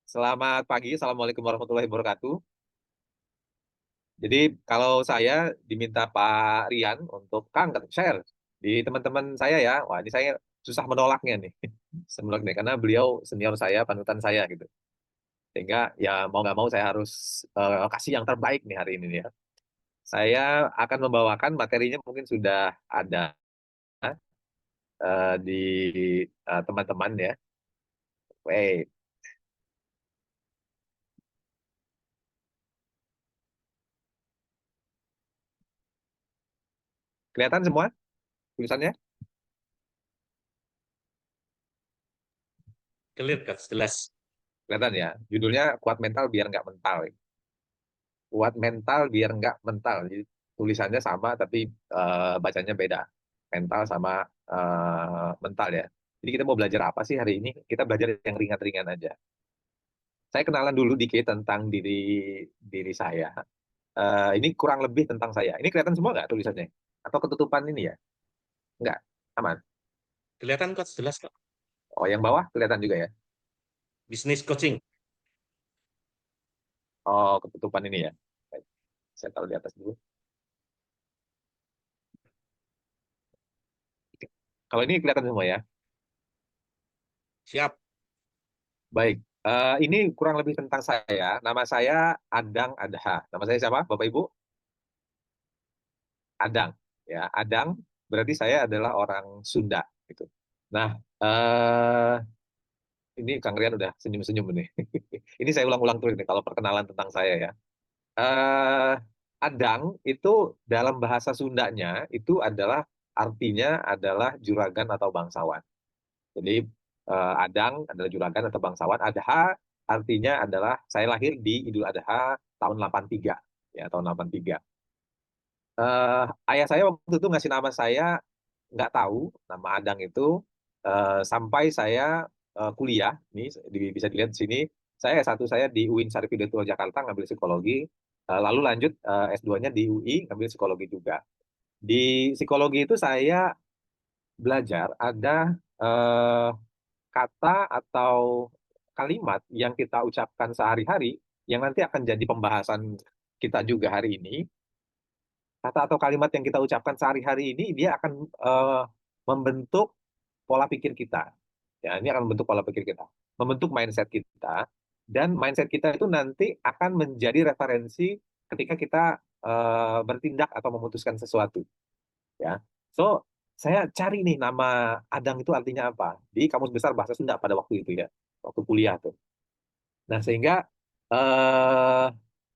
Selamat pagi, Assalamualaikum warahmatullahi wabarakatuh. Jadi kalau saya diminta Pak Rian untuk Kang share di teman-teman saya ya, wah ini saya susah menolaknya nih, menolak nih karena beliau senior saya, panutan saya gitu. Sehingga ya mau nggak mau saya harus kasih yang terbaik nih hari ini nih ya. Saya akan membawakan materinya mungkin sudah ada di teman-teman ya. Wait, kelihatan semua tulisannya? Clear, Kak, jelas. Kelihatan ya. Judulnya kuat mental biar nggak mental. Kuat mental biar nggak mental. Jadi tulisannya sama tapi bacanya beda. Mental sama mental ya. Jadi kita mau belajar apa sih hari ini? Kita belajar yang ringan-ringan aja. Saya kenalan dulu dikit tentang diri diri saya. Ini kurang lebih tentang saya. Ini kelihatan semua nggak tulisannya? Atau ketutupan ini ya? Nggak, aman. Kelihatan, Kak, jelas, Kak. Oh, yang bawah kelihatan juga ya? Bisnis coaching. Oh, ketutupan ini ya. Baik, saya taruh di atas dulu. Kalau ini kelihatan semua ya? Siap. Baik, ini kurang lebih tentang saya. Nama saya Adang Adha. Nama saya siapa, Bapak Ibu? Adang. Ya, Adang berarti saya adalah orang Sunda. Gitu. Nah, ini Kang Rian udah senyum-senyum nih. Ini saya ulang-ulang terus nih kalau perkenalan tentang saya ya. Eh, Adang itu dalam bahasa Sundanya itu adalah artinya adalah juragan atau bangsawan. Jadi Adang adalah juragan atau bangsawan. Adha artinya adalah saya lahir di Idul Adha tahun 83. Ya, tahun 83. Ayah saya waktu itu ngasih nama saya nggak tahu nama Adang itu sampai saya kuliah. Ini bisa dilihat di sini. Saya S1 saya di UIN Syarif Hidayatullah Jakarta ngambil psikologi. Lalu lanjut S2-nya di UI ngambil psikologi juga. Di psikologi itu saya belajar ada eh, kata atau kalimat yang kita ucapkan sehari-hari yang nanti akan jadi pembahasan kita juga hari ini. Kata atau kalimat yang kita ucapkan sehari-hari ini dia akan eh, membentuk pola pikir kita. Ya, ini akan membentuk pola pikir kita, membentuk mindset kita, dan mindset kita itu nanti akan menjadi referensi ketika kita bertindak atau memutuskan sesuatu. Ya, so saya cari nih nama Adang itu artinya apa di Kamus Besar Bahasa Sunda pada waktu itu ya, waktu kuliah tuh. Nah, sehingga eh,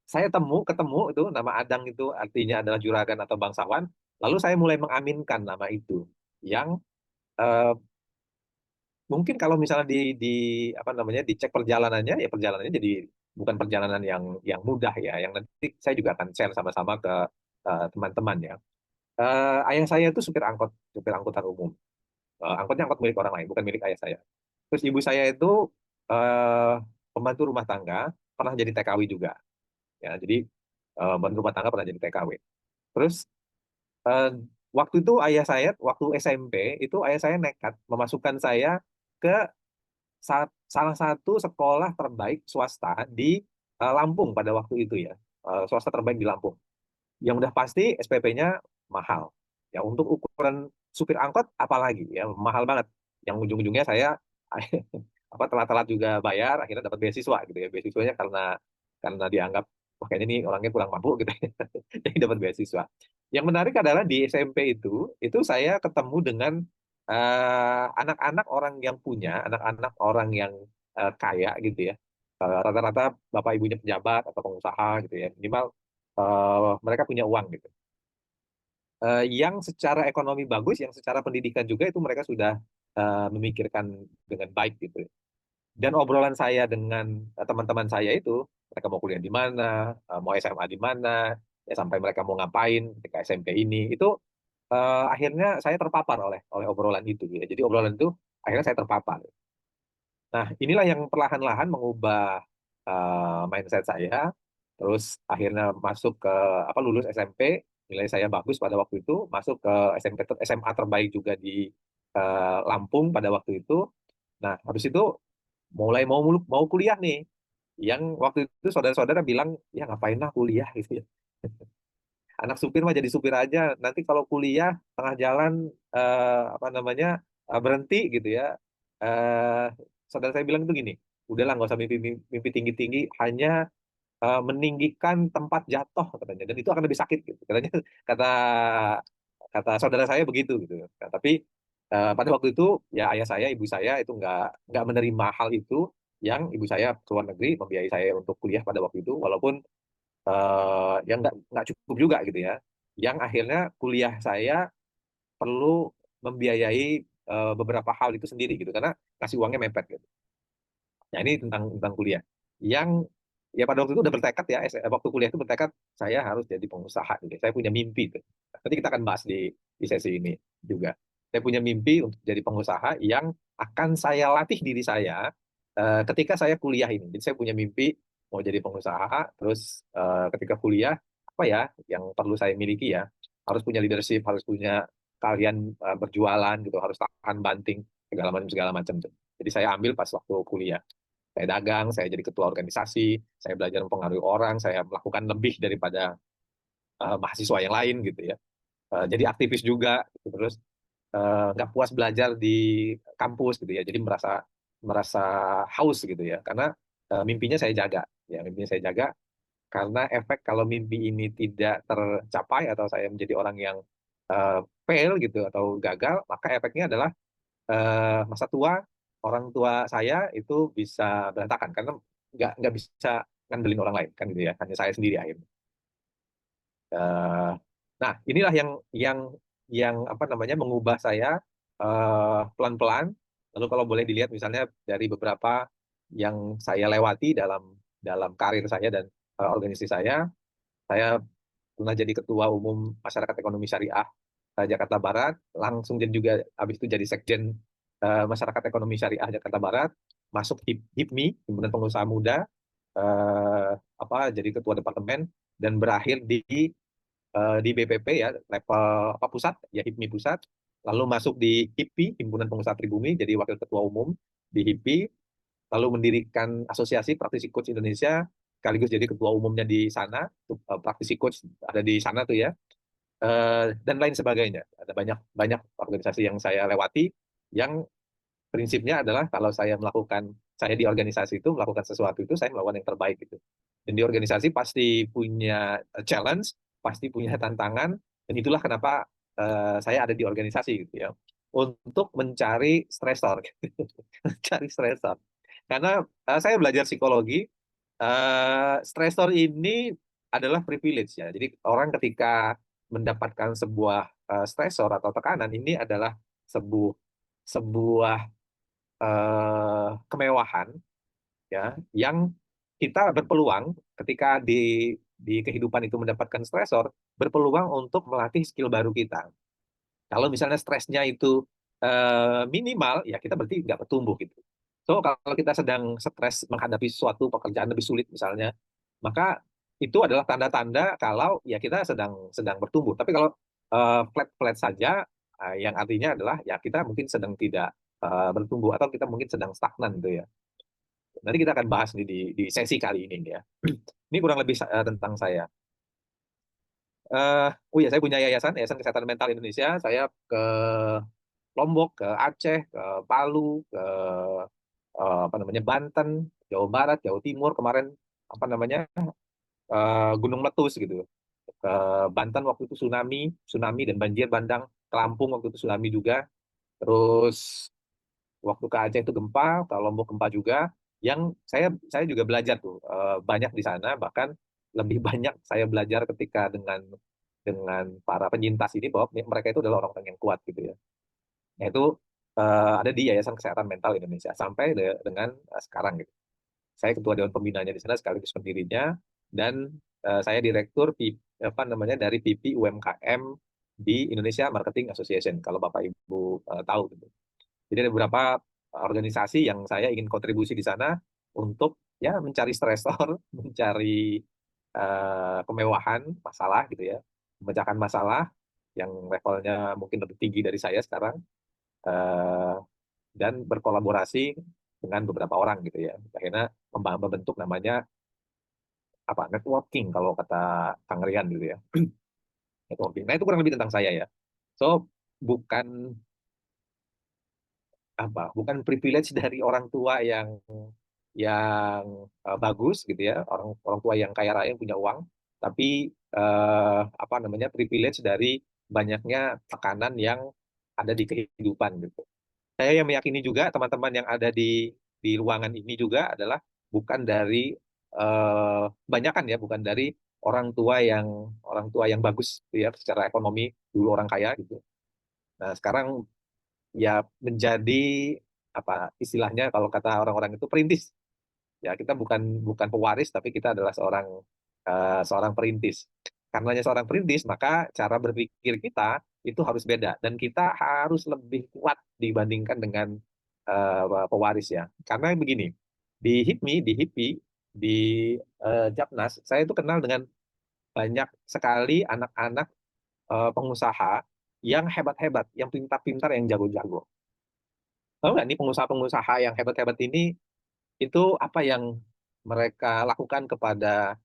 saya ketemu itu nama Adang itu artinya adalah juragan atau bangsawan. Lalu saya mulai mengaminkan nama itu, yang eh, mungkin kalau misalnya di apa namanya dicek perjalanannya, ya perjalanannya jadi bukan perjalanan yang mudah ya, yang nanti saya juga akan share sama-sama ke teman-teman ya. Ayah saya itu supir angkutan umum. Angkotnya angkot milik orang lain, bukan milik ayah saya. Terus ibu saya itu eh, pembantu rumah tangga, pernah jadi TKW juga. Ya, jadi pembantu rumah tangga pernah jadi TKW. Terus eh, waktu itu ayah saya, waktu SMP, itu ayah saya nekat memasukkan saya ke salah satu sekolah terbaik swasta di Lampung pada waktu itu ya. Swasta terbaik di Lampung. Yang udah pasti SPP-nya mahal. Ya, untuk ukuran supir angkot apalagi ya mahal banget. Yang ujung-ujungnya saya apa telat-telat juga bayar, akhirnya dapat beasiswa gitu ya. Beasiswanya karena dianggap wah kayaknya ini orangnya kurang mampu gitu ya. Jadi dapat beasiswa. Yang menarik adalah di SMP itu saya ketemu dengan anak-anak orang yang punya, anak-anak orang yang kaya gitu ya. Rata-rata bapak ibunya pejabat atau pengusaha gitu ya. Minimal mereka punya uang gitu. Yang secara ekonomi bagus, yang secara pendidikan juga itu mereka sudah memikirkan dengan baik gitu. Dan obrolan saya dengan teman-teman saya itu, mereka mau kuliah di mana, mau SMA di mana, ya sampai mereka mau ngapain ketika SMP ini, itu akhirnya saya terpapar oleh obrolan itu. Ya. Jadi obrolan itu akhirnya saya terpapar. Nah, inilah yang perlahan-lahan mengubah mindset saya. Terus akhirnya masuk ke apa lulus SMP, nilai saya bagus pada waktu itu, masuk ke SMA terbaik juga di Lampung pada waktu itu. Nah, habis itu mulai mau kuliah nih. yang waktu itu saudara-saudara bilang, ya ngapain lah kuliah gitu ya. Anak supir mah jadi supir aja. Nanti kalau kuliah tengah jalan apa namanya berhenti gitu ya. Eh, Saudara saya bilang itu gini, udahlah nggak usah mimpi mimpi tinggi-tinggi, hanya meninggikan tempat jatuh katanya, dan itu akan lebih sakit gitu. Katanya kata kata saudara saya begitu gitu. Nah, tapi pada waktu itu ya ayah saya, ibu saya itu nggak menerima hal itu, yang ibu saya ke luar negeri membiayai saya untuk kuliah pada waktu itu, walaupun yang nggak cukup juga gitu ya. Yang akhirnya kuliah saya perlu membiayai beberapa hal itu sendiri gitu, karena kasih uangnya mepet gitu. Nah, ini tentang kuliah. Yang ya pada waktu itu udah bertekad ya, waktu kuliah itu bertekad saya harus jadi pengusaha gitu. Saya punya mimpi tuh. Nanti kita akan bahas di sesi ini juga. Saya punya mimpi untuk jadi pengusaha yang akan saya latih diri saya ketika saya kuliah ini. Jadi saya punya mimpi mau jadi pengusaha, terus ketika kuliah apa ya yang perlu saya miliki ya, harus punya leadership, harus punya kalian berjualan gitu, harus tahan banting segala macam tuh. Jadi saya ambil pas waktu kuliah. Saya dagang, saya jadi ketua organisasi, saya belajar mempengaruhi orang, saya melakukan lebih daripada mahasiswa yang lain gitu ya. Jadi aktivis juga, gitu. Terus nggak puas belajar di kampus gitu ya. Jadi merasa merasa haus gitu ya. Karena mimpinya saya jaga, ya mimpinya saya jaga. Karena efek kalau mimpi ini tidak tercapai atau saya menjadi orang yang uh, fail gitu atau gagal, maka efeknya adalah masa tua orang tua saya itu bisa berantakan karena nggak bisa ngandelin orang lain kan gitu ya, hanya saya sendiri akhirnya. Eh, nah inilah yang yang apa namanya mengubah saya pelan-pelan. Lalu kalau boleh dilihat misalnya dari beberapa yang saya lewati dalam dalam karir saya dan organisasi saya pernah jadi ketua umum masyarakat ekonomi syariah Jakarta Barat, langsung jadi juga habis itu jadi sekjen masyarakat ekonomi syariah Jakarta Barat, masuk HIPMI, himpunan pengusaha muda, eh, apa jadi ketua departemen, dan berakhir di BPP ya level apa pusat ya HIPMI pusat, lalu masuk di HIPI, himpunan pengusaha pribumi, jadi wakil ketua umum di HIPI, lalu mendirikan asosiasi praktisi coach Indonesia, sekaligus jadi ketua umumnya di sana, praktisi coach ada di sana tuh ya. Dan lain sebagainya. Ada banyak banyak organisasi yang saya lewati yang prinsipnya adalah kalau saya di organisasi itu melakukan sesuatu itu saya melakukan yang terbaik gitu. Dan di organisasi pasti punya challenge, pasti punya tantangan, dan itulah kenapa saya ada di organisasi gitu ya. Untuk mencari stresor, mencari stresor. Karena saya belajar psikologi, stresor ini adalah privilege ya. Jadi orang ketika mendapatkan sebuah stresor atau tekanan ini adalah sebuah sebuah kemewahan ya yang kita berpeluang ketika di kehidupan itu mendapatkan stresor, berpeluang untuk melatih skill baru kita. Kalau misalnya stresnya itu minimal, ya kita berarti nggak bertumbuh gitu. So kalau kita sedang stres menghadapi suatu pekerjaan lebih sulit misalnya, maka itu adalah tanda-tanda kalau ya kita sedang sedang bertumbuh. Tapi kalau flat-flat saja, yang artinya adalah ya kita mungkin sedang tidak bertumbuh atau kita mungkin sedang stagnan gitu ya. Nanti kita akan bahas nih di sesi kali ini ya. Ini kurang lebih tentang saya. Oh ya, saya punya yayasan, Yayasan Kesehatan Mental Indonesia. Saya ke Lombok, ke Aceh, ke Palu, ke apa namanya Banten, Jawa Barat, Jawa Timur kemarin apa namanya Gunung Meletus gitu. Ke Banten waktu itu tsunami, tsunami dan banjir bandang. Ke Lampung waktu itu tsunami juga. Terus waktu ke Aceh itu gempa, ke Lombok gempa juga. Yang saya juga belajar tuh banyak di sana, bahkan lebih banyak saya belajar ketika dengan para penyintas ini bahwa mereka itu adalah orang-orang yang kuat gitu ya. Yaitu ada di Yayasan Kesehatan Mental Indonesia sampai dengan sekarang gitu. Saya ketua dewan pembinanya di sana sekaligus pendirinya, dan saya direktur apa namanya dari VP UMKM di Indonesia Marketing Association kalau Bapak Ibu tahu gitu. Jadi ada beberapa organisasi yang saya ingin kontribusi di sana untuk ya mencari stresor, mencari kemewahan masalah gitu ya, memecahkan masalah yang levelnya mungkin lebih tinggi dari saya sekarang, eh, dan berkolaborasi dengan beberapa orang gitu ya. Akhirnya membentuk namanya apa networking kalau kata Kang Rian gitu ya. Networking. Nah itu kurang lebih tentang saya ya. So bukan bukan privilege dari orang tua yang bagus gitu ya, orang orang tua yang kaya raya yang punya uang, tapi apa namanya privilege dari banyaknya tekanan yang ada di kehidupan gitu. Saya yang meyakini juga teman-teman yang ada di ruangan ini juga adalah bukan dari kebanyakan ya, bukan dari orang tua yang bagus gitu ya secara ekonomi, dulu orang kaya gitu. Nah, sekarang ya menjadi apa istilahnya kalau kata orang-orang itu perintis. Ya, kita bukan bukan pewaris tapi kita adalah seorang perintis. Karenanya seorang perintis, maka cara berpikir kita itu harus beda dan kita harus lebih kuat dibandingkan dengan pewaris ya. Karena begini, di HIPMI, di Japnas, saya itu kenal dengan banyak sekali anak-anak pengusaha yang hebat-hebat, yang pintar-pintar, yang jago-jago. Tahu nggak nih pengusaha-pengusaha yang hebat-hebat ini itu apa yang mereka lakukan kepada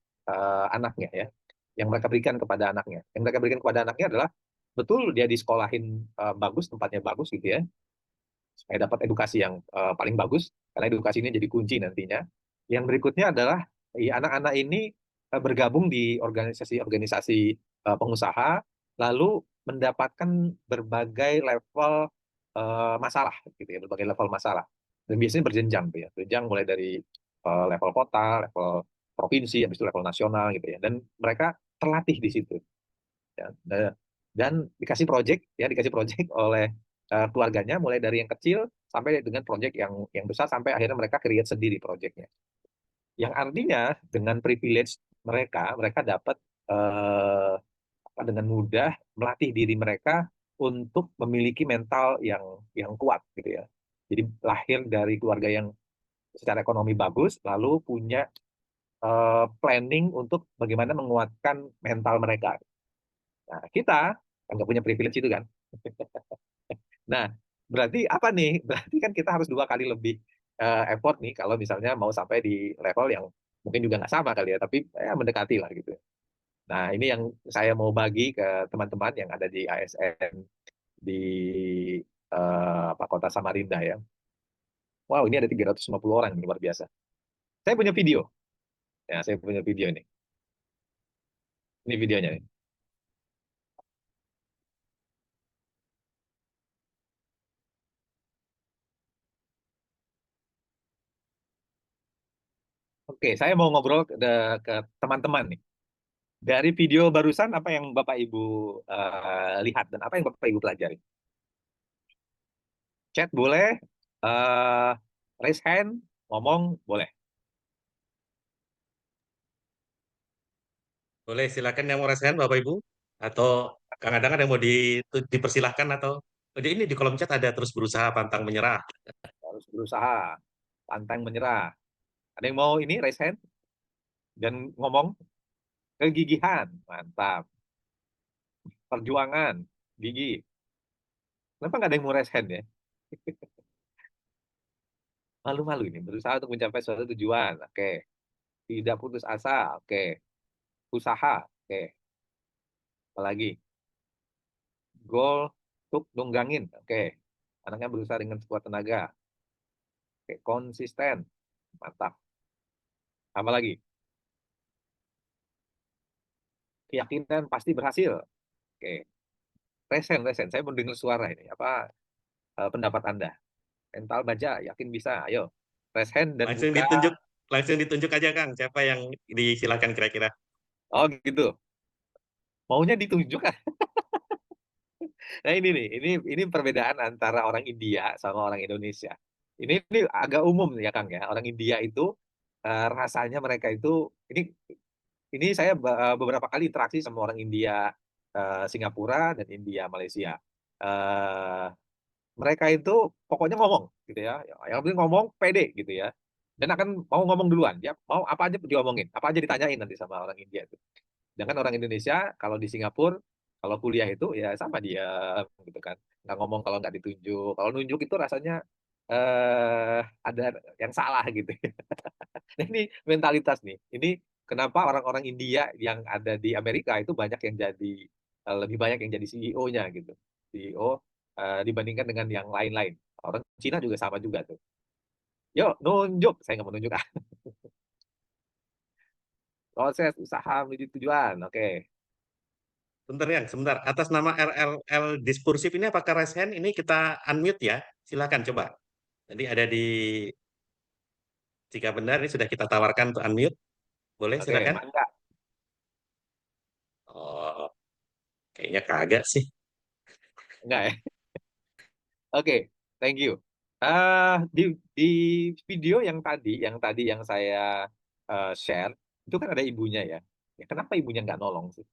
anaknya ya, yang mereka berikan kepada anaknya. Yang mereka berikan kepada anaknya adalah betul dia disekolahin bagus, tempatnya bagus gitu ya, supaya dapat edukasi yang paling bagus, karena edukasi ini jadi kunci nantinya. Yang berikutnya adalah anak-anak ini bergabung di organisasi-organisasi pengusaha, lalu mendapatkan berbagai level masalah, gitu ya, berbagai level masalah. Dan biasanya berjenjang, tuh ya, berjenjang mulai dari level kota, level provinsi, habis itu level nasional, gitu ya. Dan mereka terlatih di situ ya. Dan dikasih project oleh keluarganya mulai dari yang kecil sampai dengan project yang besar sampai akhirnya mereka create sendiri projectnya. Yang artinya dengan privilege mereka dapat eh, dengan mudah melatih diri mereka untuk memiliki mental yang kuat gitu ya. Jadi lahir dari keluarga yang secara ekonomi bagus, lalu punya planning untuk bagaimana menguatkan mental mereka. Nah, kita kan nggak punya privilege itu kan. Nah, berarti apa nih? Berarti kan kita harus 2 kali lebih effort nih kalau misalnya mau sampai di level yang mungkin juga nggak sama kali ya, tapi ya mendekati lah gitu. Nah, ini yang saya mau bagi ke teman-teman yang ada di ASN di Kota Samarinda ya. Wow, ini ada 350 orang, ini luar biasa. Saya punya video. Ya, saya punya video nih. Ini videonya nih. Oke, saya mau ngobrol ke teman-teman nih. Dari video barusan, apa yang Bapak Ibu lihat dan apa yang Bapak Ibu pelajari? Chat boleh, eh raise hand, ngomong boleh. Boleh silakan yang mau rasakan Bapak Ibu atau Kang Adang ada yang mau dipersilahkan atau jadi ini di kolom chat ada terus berusaha pantang menyerah. Harus berusaha, pantang menyerah. Ada yang mau ini raise hand dan ngomong kegigihan, mantap. Perjuangan, gigi. Kenapa nggak ada yang mau raise hand ya? Malu-malu ini, berusaha untuk mencapai suatu tujuan. Oke. Tidak putus asa. Oke. Usaha. Oke. Apalagi? Goal untuk nunggangin. Oke. Anaknya berusaha dengan sekuat tenaga. Oke. Konsisten. Mantap. Apa lagi? Keyakinan pasti berhasil. Oke. Resen, resen. Saya mendengar suara ini. Apa pendapat Anda? Mental baja, yakin bisa. Ayo. Resen dan Langsung buka. ditunjuk, langsung ditunjuk aja Kang, siapa yang disilakan kira-kira. Oh gitu. Maunya ditunjuk. Nah ini nih, ini perbedaan antara orang India sama orang Indonesia. Ini agak umum ya Kang ya. Orang India itu rasanya mereka itu ini saya beberapa kali interaksi sama orang India Singapura dan India Malaysia. Eh, Mereka itu pokoknya ngomong gitu ya. Yang penting ngomong pede gitu ya. Dan akan mau ngomong duluan. Ya mau apa aja diomongin, apa aja ditanyain nanti sama orang India itu. Sedangkan orang Indonesia kalau di Singapura kalau kuliah itu ya sama dia gitu kan, nggak ngomong kalau nggak ditunjuk, kalau nunjuk itu rasanya ada yang salah gitu. Nah, ini mentalitas nih. Ini kenapa orang-orang India yang ada di Amerika itu banyak yang jadi lebih banyak yang jadi CEO-nya gitu. CEO dibandingkan dengan yang lain-lain. Orang Cina juga sama juga tuh. Yuk, nunjuk. Saya nggak mau nunjuk. Proses usaha menuju tujuan. Oke. Bentar ya, sebentar. Atas nama RLL Dispursif ini apakah raise hand? Ini kita unmute ya. Silakan coba. Tadi ada di jika benar ini sudah kita tawarkan untuk unmute. Boleh Oke, silakan. mangga. Oh, kayaknya kagak sih. Enggak ya? Oke, thank you. Di video yang tadi yang saya share, itu kan ada ibunya ya. Ya, kenapa ibunya nggak nolong sih?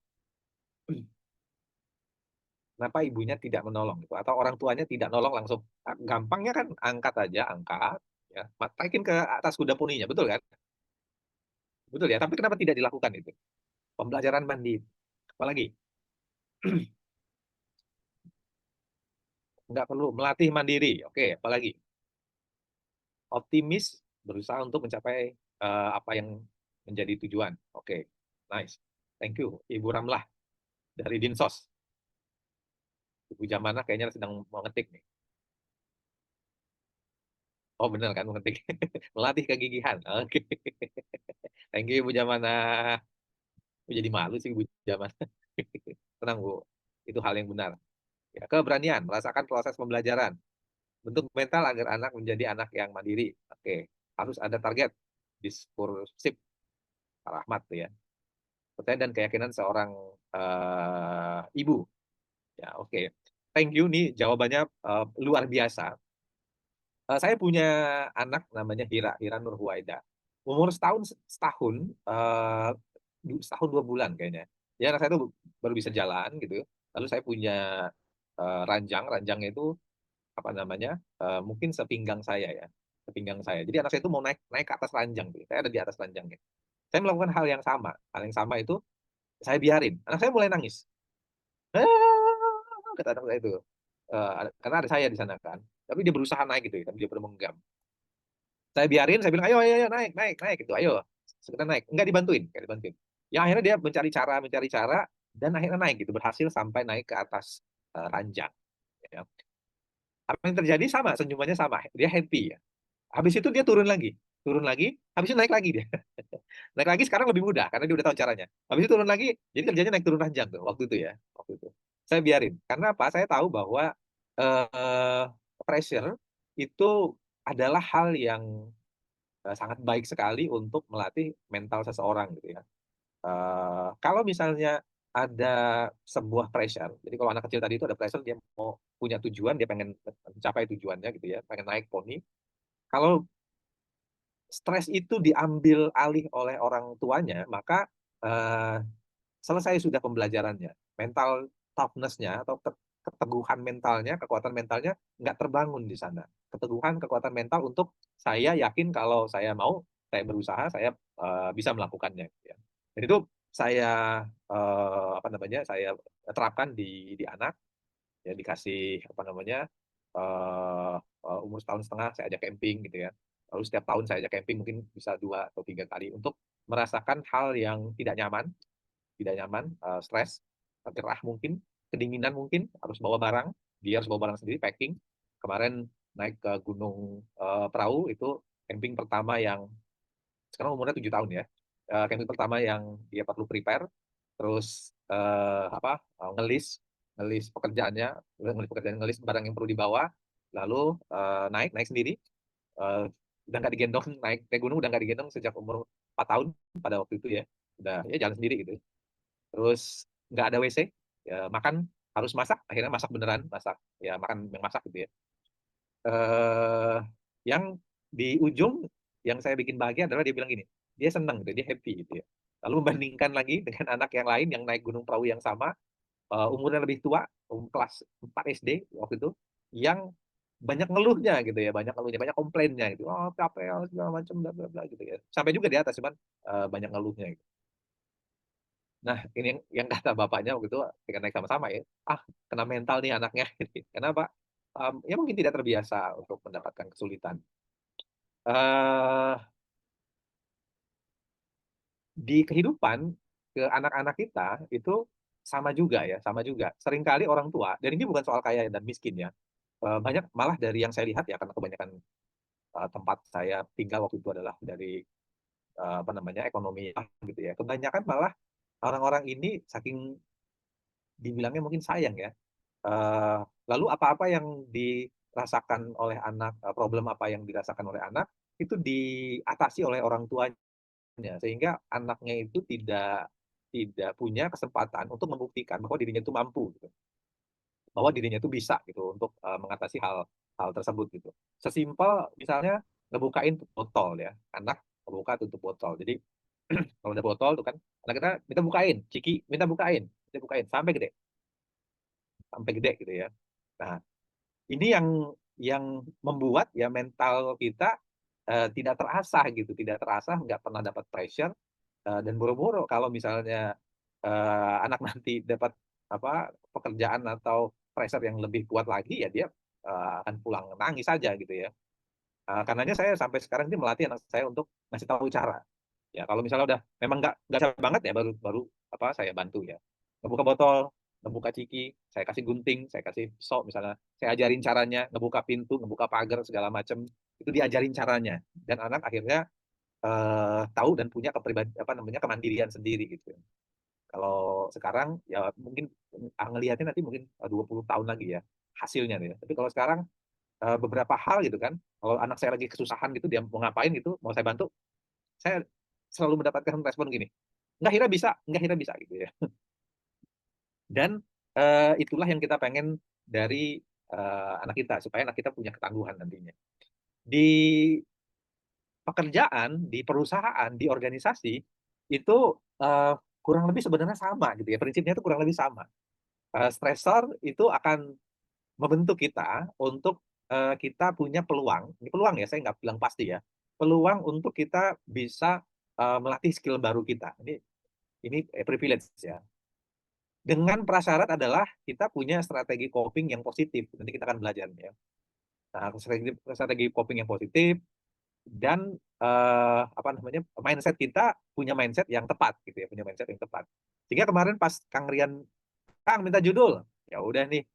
Kenapa ibunya tidak menolong gitu? Atau orang tuanya tidak nolong langsung? Gampangnya kan angkat aja, angkat, ya, matakin ke atas kuda poninya, betul kan? Betul ya. Tapi kenapa tidak dilakukan itu? Pembelajaran mandiri. Apalagi nggak perlu melatih mandiri. Oke, apalagi optimis, berusaha untuk mencapai apa yang menjadi tujuan. Oke, nice. Thank you, Ibu Ramlah dari Dinsos. Ibu Jamana kayaknya sedang mengetik nih. Oh benar kan mengetik. Melatih kegigihan. Oke. Thank you Ibu Jamana. Aku jadi malu sih Ibu Jamana. Tenang Bu, itu hal yang benar. Ya, keberanian, merasakan proses pembelajaran. Bentuk mental agar anak menjadi anak yang mandiri. Oke, harus ada target. Diskursif, Pak Rahmat tuh ya. Percaya dan keyakinan seorang ibu. Ya, oke. Thank you nih jawabannya luar biasa. Saya punya anak namanya Hira Nur Huwaida. Umur setahun, setahun 2 bulan kayaknya. Ya anak saya itu baru bisa jalan gitu. Lalu saya punya ranjangnya itu apa namanya? Mungkin sepinggang saya ya, sepinggang saya. Jadi anak saya itu mau naik naik ke atas ranjang tuh. Saya ada di atas ranjangnya. Saya melakukan hal yang sama. Hal yang sama itu saya biarin. Anak saya mulai nangis. Kata anak saya itu. Karena ada saya di sana kan. Tapi dia berusaha naik gitu ya, tapi dia belum menggenggam. Saya biarin, saya bilang, ayo, ayo, ayo, naik, naik, naik, gitu, ayo. Sekedar naik. Enggak dibantuin, enggak dibantuin. Ya akhirnya dia mencari cara, dan akhirnya naik gitu, berhasil sampai naik ke atas ranjang. Ya. Apa yang terjadi sama, senyumannya sama, dia happy ya. Habis itu dia turun lagi, habis itu naik lagi dia. Naik lagi sekarang lebih mudah, karena dia udah tahu caranya. Habis itu turun lagi, jadi kerjanya naik turun ranjang tuh, waktu itu ya. Waktu itu. Saya biarin, karena apa? Saya tahu bahwa eh, pressure itu adalah hal yang sangat baik sekali untuk melatih mental seseorang gitu ya. Kalau misalnya ada sebuah pressure, jadi kalau anak kecil tadi itu ada pressure dia mau punya tujuan, dia pengen mencapai tujuannya gitu ya, pengen naik poni. Kalau stres itu diambil alih oleh orang tuanya, maka eh, selesai sudah pembelajarannya. Mental toughness-nya atau keteguhan mentalnya, kekuatan mentalnya nggak terbangun di sana. Keteguhan, kekuatan mental untuk saya yakin kalau saya mau, saya berusaha, saya bisa melakukannya. Gitu ya. Dan itu saya apa namanya, saya terapkan di anak, ya dikasih apa namanya umur setahun setengah saya ajak camping gitu ya. Lalu setiap tahun saya ajak camping mungkin bisa 2 atau 3 kali untuk merasakan hal yang tidak nyaman, stres, gerah mungkin, kedinginan mungkin, harus bawa barang, dia harus bawa barang sendiri, packing. Kemarin naik ke Gunung Perahu, itu camping pertama yang, sekarang umurnya 7 tahun ya, camping pertama yang dia perlu prepare, terus apa, ngelis, ngelis pekerjaannya, ngelis barang yang perlu dibawa, lalu naik sendiri, eh, udah nggak digendong, naik gunung udah nggak digendong sejak umur 4 tahun pada waktu itu ya, udah ya jalan sendiri gitu. Terus nggak ada WC, ya makan harus masak, akhirnya masak beneran, masak ya makan yang masak gitu ya. eh yang di ujung yang saya bikin bahagia adalah dia bilang gini, dia senang gitu, dia happy gitu ya. Lalu membandingkan lagi dengan anak yang lain yang naik gunung perahu yang sama, umurnya lebih tua, kelas 4 SD waktu itu, yang banyak ngeluhnya gitu ya, banyak ngeluhnya, banyak komplainnya gitu, oh capek segala macam bla bla bla gitu ya. Sampai juga di atas cuman banyak ngeluhnya gitu. Nah, ini yang kata bapaknya waktu itu ketika naik sama-sama ya, ah kena mental nih anaknya. Kenapa? ya mungkin tidak terbiasa untuk mendapatkan kesulitan. Eh, di kehidupan ke anak-anak kita itu sama juga ya, sama juga. Seringkali orang tua, dan ini bukan soal kaya dan miskin ya, banyak malah dari yang saya lihat ya, karena kebanyakan tempat saya tinggal waktu itu adalah dari apa namanya ekonomi gitu ya. Kebanyakan malah orang-orang ini saking dibilangnya mungkin sayang ya. eh, Lalu apa-apa yang dirasakan oleh anak, problem apa yang dirasakan oleh anak itu diatasi oleh orang tuanya, sehingga anaknya itu tidak tidak punya kesempatan untuk membuktikan bahwa dirinya itu mampu gitu, bahwa dirinya itu bisa gitu untuk mengatasi hal hal tersebut gitu. Sesimpel misalnya ngebukain botol ya, anak ngebuka tutup botol. Jadi kalau ada botol tuh kan, anak kita minta bukain, ciki minta bukain sampai gede gitu ya. Nah, ini yang membuat ya mental kita tidak terasah gitu, tidak terasah, nggak pernah dapat pressure, dan boro-boro kalau misalnya anak nanti dapat apa pekerjaan atau pressure yang lebih kuat lagi ya dia akan pulang nangis saja gitu ya. Karenanya saya sampai sekarang ini melatih anak saya untuk ngasih tahu cara. Ya kalau misalnya udah memang nggak bisa banget ya baru baru apa saya bantu ya. Ngebuka botol, ngebuka ciki, saya kasih gunting, saya kasih pisau misalnya, saya ajarin caranya, ngebuka pintu, ngebuka pagar segala macam, itu diajarin caranya. Dan anak akhirnya tahu dan punya kepribadian apa namanya kemandirian sendiri gitu. Kalau sekarang ya mungkin ngelihatnya nanti mungkin 20 tahun lagi ya hasilnya ya. Tapi kalau sekarang beberapa hal gitu kan, kalau anak saya lagi kesusahan gitu, dia mau ngapain gitu, mau saya bantu, saya selalu mendapatkan respon gini, nggak Hira bisa, nggak Hira bisa gitu ya. Dan itulah yang kita pengen dari anak kita, supaya anak kita punya ketangguhan nantinya. Di pekerjaan, di perusahaan, di organisasi, itu eh, kurang lebih sebenarnya sama gitu ya, prinsipnya itu kurang lebih sama. Stressor itu akan membentuk kita untuk kita punya peluang, ini peluang ya, saya nggak bilang pasti ya, peluang untuk kita bisa melatih skill baru kita. Ini privilege ya. Dengan prasyarat adalah kita punya strategi coping yang positif. Nanti kita akan belajar ya. Nah, strategi coping yang positif dan apa namanya mindset kita punya mindset yang tepat gitu ya, punya mindset yang tepat. Sehingga kemarin pas Kang Rian, Kang minta judul, ya udah nih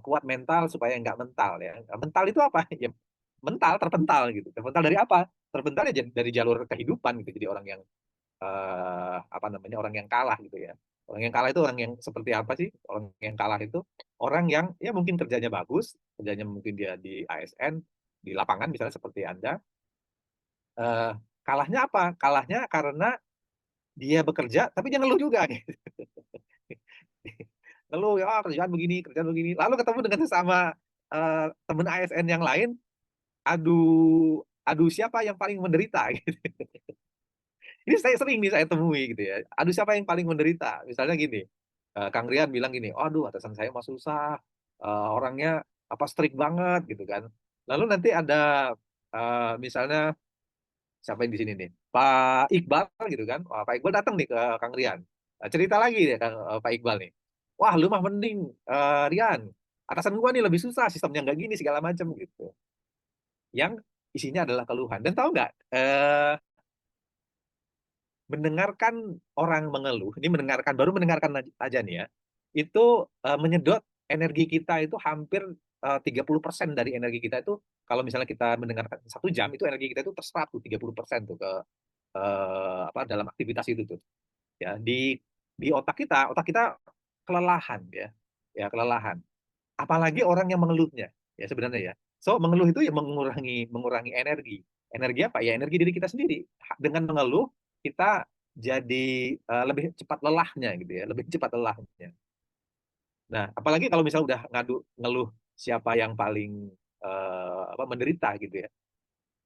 kuat mental supaya nggak mental ya. Mental itu apa? Ya mental terpental gitu. Terpental dari apa? Terpental ya dari jalur kehidupan gitu. Jadi orang yang apa namanya orang yang kalah gitu ya. Orang yang kalah itu orang yang seperti apa sih? Orang yang kalah itu orang yang ya mungkin kerjanya bagus, kerjanya mungkin dia di ASN, di lapangan misalnya seperti Anda. Eh, Kalahnya apa? Kalahnya karena dia bekerja tapi dia ngeluh juga gitu. Ngeluh ya kerjaan begini. Lalu ketemu dengan sesama teman ASN yang lain, adu adu siapa yang paling menderita gitu. Ini saya sering nih saya temui gitu ya. Aduh siapa yang paling menderita? Misalnya gini, Kang Rian bilang gini, aduh atasan saya mah susah, orangnya apa strict banget gitu kan. Lalu nanti ada misalnya siapa yang di sini nih, Pak Iqbal gitu kan. Wah, Pak Iqbal datang nih ke Kang Rian. Cerita lagi deh Pak Iqbal nih. Wah lu mah mending Rian, atasan gua nih lebih susah, sistemnya nggak gini segala macam gitu. Yang isinya adalah keluhan. Dan tahu nggak, mendengarkan orang mengeluh, ini mendengarkan, baru mendengarkan aja nih ya, itu menyedot energi kita itu hampir 30% dari energi kita itu, kalau misalnya kita mendengarkan 1 jam, itu energi kita itu terserap tuh 30% tuh ke apa dalam aktivitas itu tuh. Ya, di otak kita kelelahan ya, ya kelelahan. Apalagi orang yang mengeluhnya, ya sebenarnya ya. So mengeluh itu ya mengurangi mengurangi energi. Energi apa ya? Energi diri kita sendiri. Dengan mengeluh kita jadi lebih cepat lelahnya gitu ya, lebih cepat lelahnya. Nah, apalagi kalau misalnya udah ngadu ngeluh siapa yang paling apa menderita gitu ya.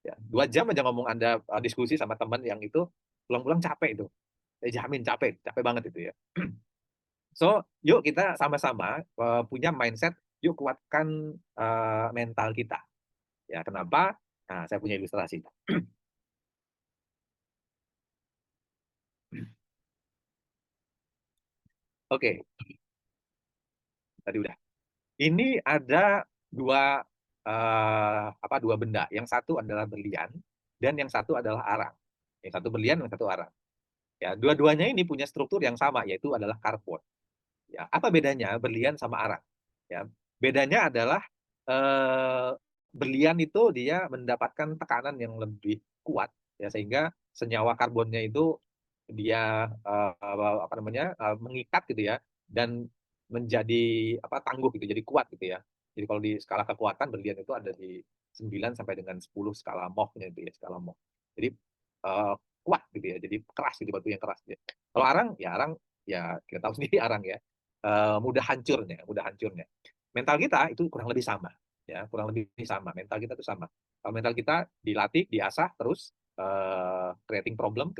Ya, 2 jam aja ngomong Anda diskusi sama teman yang itu pulang-pulang capek itu. Saya jamin capek, capek banget itu ya. So, yuk kita sama-sama punya mindset, yuk kuatkan mental kita. Ya, kenapa? Nah, saya punya ilustrasi. Oke, tadi udah. Ini ada dua dua benda. Yang satu adalah berlian dan yang satu adalah arang. Yang satu berlian, yang satu arang. Ya, dua-duanya ini punya struktur yang sama, yaitu adalah karbon. Ya, apa bedanya berlian sama arang? Ya, bedanya adalah eh, berlian itu dia mendapatkan tekanan yang lebih kuat, ya, sehingga senyawa karbonnya itu dia mengikat gitu ya, dan menjadi tangguh gitu, jadi kuat gitu ya. Jadi kalau di skala kekuatan berlian itu ada di 9 sampai dengan 10 skala Mohs-nya itu ya, skala Mohs. Jadi eh, kuat gitu ya, jadi keras gitu, batu yang keras gitu. Kalau arang ya kita tahu sendiri arang ya, mudah hancurnya. Mental kita itu kurang lebih sama, ya, kurang lebih sama. Mental kita itu sama. Kalau mental kita dilatih, diasah terus, creating problem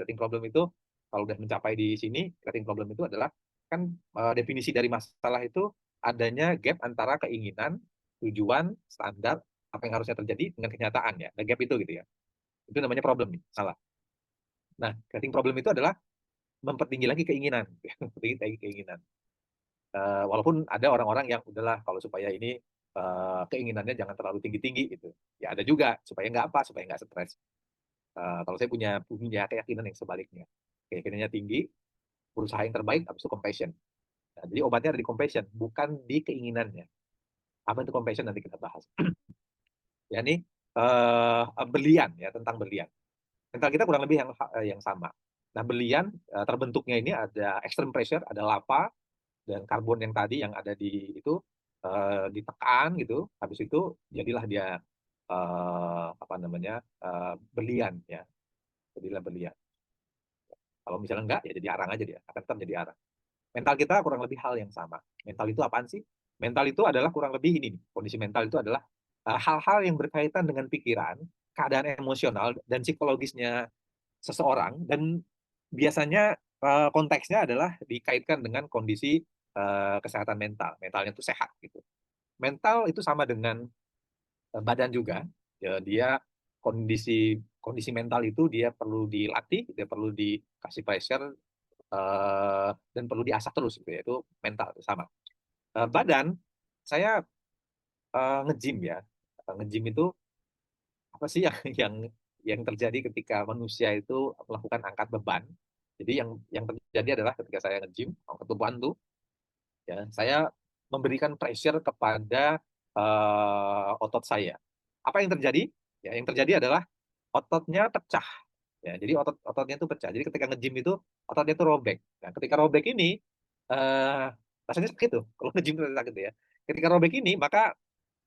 itu kalau udah mencapai di sini, creating problem itu adalah kan definisi dari masalah itu adanya gap antara keinginan, tujuan, standar, apa yang harusnya terjadi dengan kenyataan ya. Ada gap itu gitu ya. Itu namanya problem nih, salah. Nah, creating problem itu adalah mempertinggi lagi keinginan, mempertinggi lagi keinginan. Walaupun ada orang-orang yang udahlah kalau supaya ini keinginannya jangan terlalu tinggi-tinggi gitu. Ya ada juga supaya nggak supaya nggak stres. Kalau saya punya keyakinan yang sebaliknya. Keyakinannya tinggi, berusaha yang terbaik, habis itu compassion. Nah, jadi obatnya ada di compassion, bukan di keinginannya. Apa itu compassion nanti kita bahas. Ya ini berlian ya, tentang berlian. Mental kita kurang lebih yang sama. Nah, berlian terbentuknya ini ada extreme pressure, ada lava dan karbon yang tadi yang ada di itu ditekan gitu, habis itu jadilah dia berlian ya, jadilah berlian. Kalau misalnya enggak ya jadi arang aja, dia akan tetap jadi arang. Mental kita kurang lebih hal yang sama. Mental itu apaan sih? Mental itu adalah kurang lebih ini nih. Kondisi mental itu adalah hal-hal yang berkaitan dengan pikiran, keadaan emosional dan psikologisnya seseorang, dan biasanya konteksnya adalah dikaitkan dengan kondisi kesehatan mental. Mentalnya itu sehat gitu. Mental itu sama dengan badan juga. Ya, dia kondisi kondisi mental itu dia perlu dilatih, dia perlu dikasih pressure dan perlu diasah terus gitu ya. Itu mental itu sama. Badan saya nge-gym ya. Nge-gym itu apa sih yang yang yang terjadi ketika manusia itu melakukan angkat beban. Jadi yang terjadi adalah ketika saya nge-gym, angkat beban tuh ya, saya memberikan pressure kepada otot saya. Apa yang terjadi? Ya, yang terjadi adalah ototnya pecah. Ya, jadi ototnya itu pecah. Jadi ketika nge-gym itu ototnya itu robek. Nah, ketika robek ini eh, rasanya sakit tuh. Kalau nge-gym itu sakit ya. Ketika robek ini, maka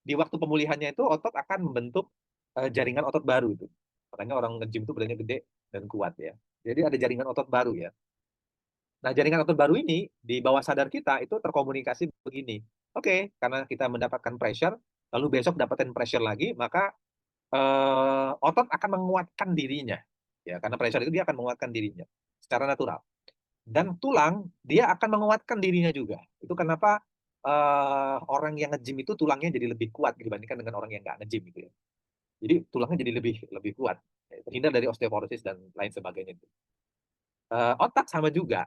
di waktu pemulihannya itu otot akan membentuk jaringan otot baru itu. Makanya orang nge-gym itu badannya gede dan kuat ya. Jadi ada jaringan otot baru ya. Nah, jaringan otot baru ini di bawah sadar kita itu terkomunikasi begini. Oke, karena kita mendapatkan pressure, lalu besok dapatin pressure lagi, maka otot akan menguatkan dirinya. Ya, karena pressure itu dia akan menguatkan dirinya secara natural. Dan tulang dia akan menguatkan dirinya juga. Itu kenapa orang yang nge-gym itu tulangnya jadi lebih kuat dibandingkan dengan orang yang nggak nge-gym gitu ya. Jadi tulangnya jadi lebih lebih kuat, terhindar dari osteoporosis dan lain sebagainya. Otak sama juga,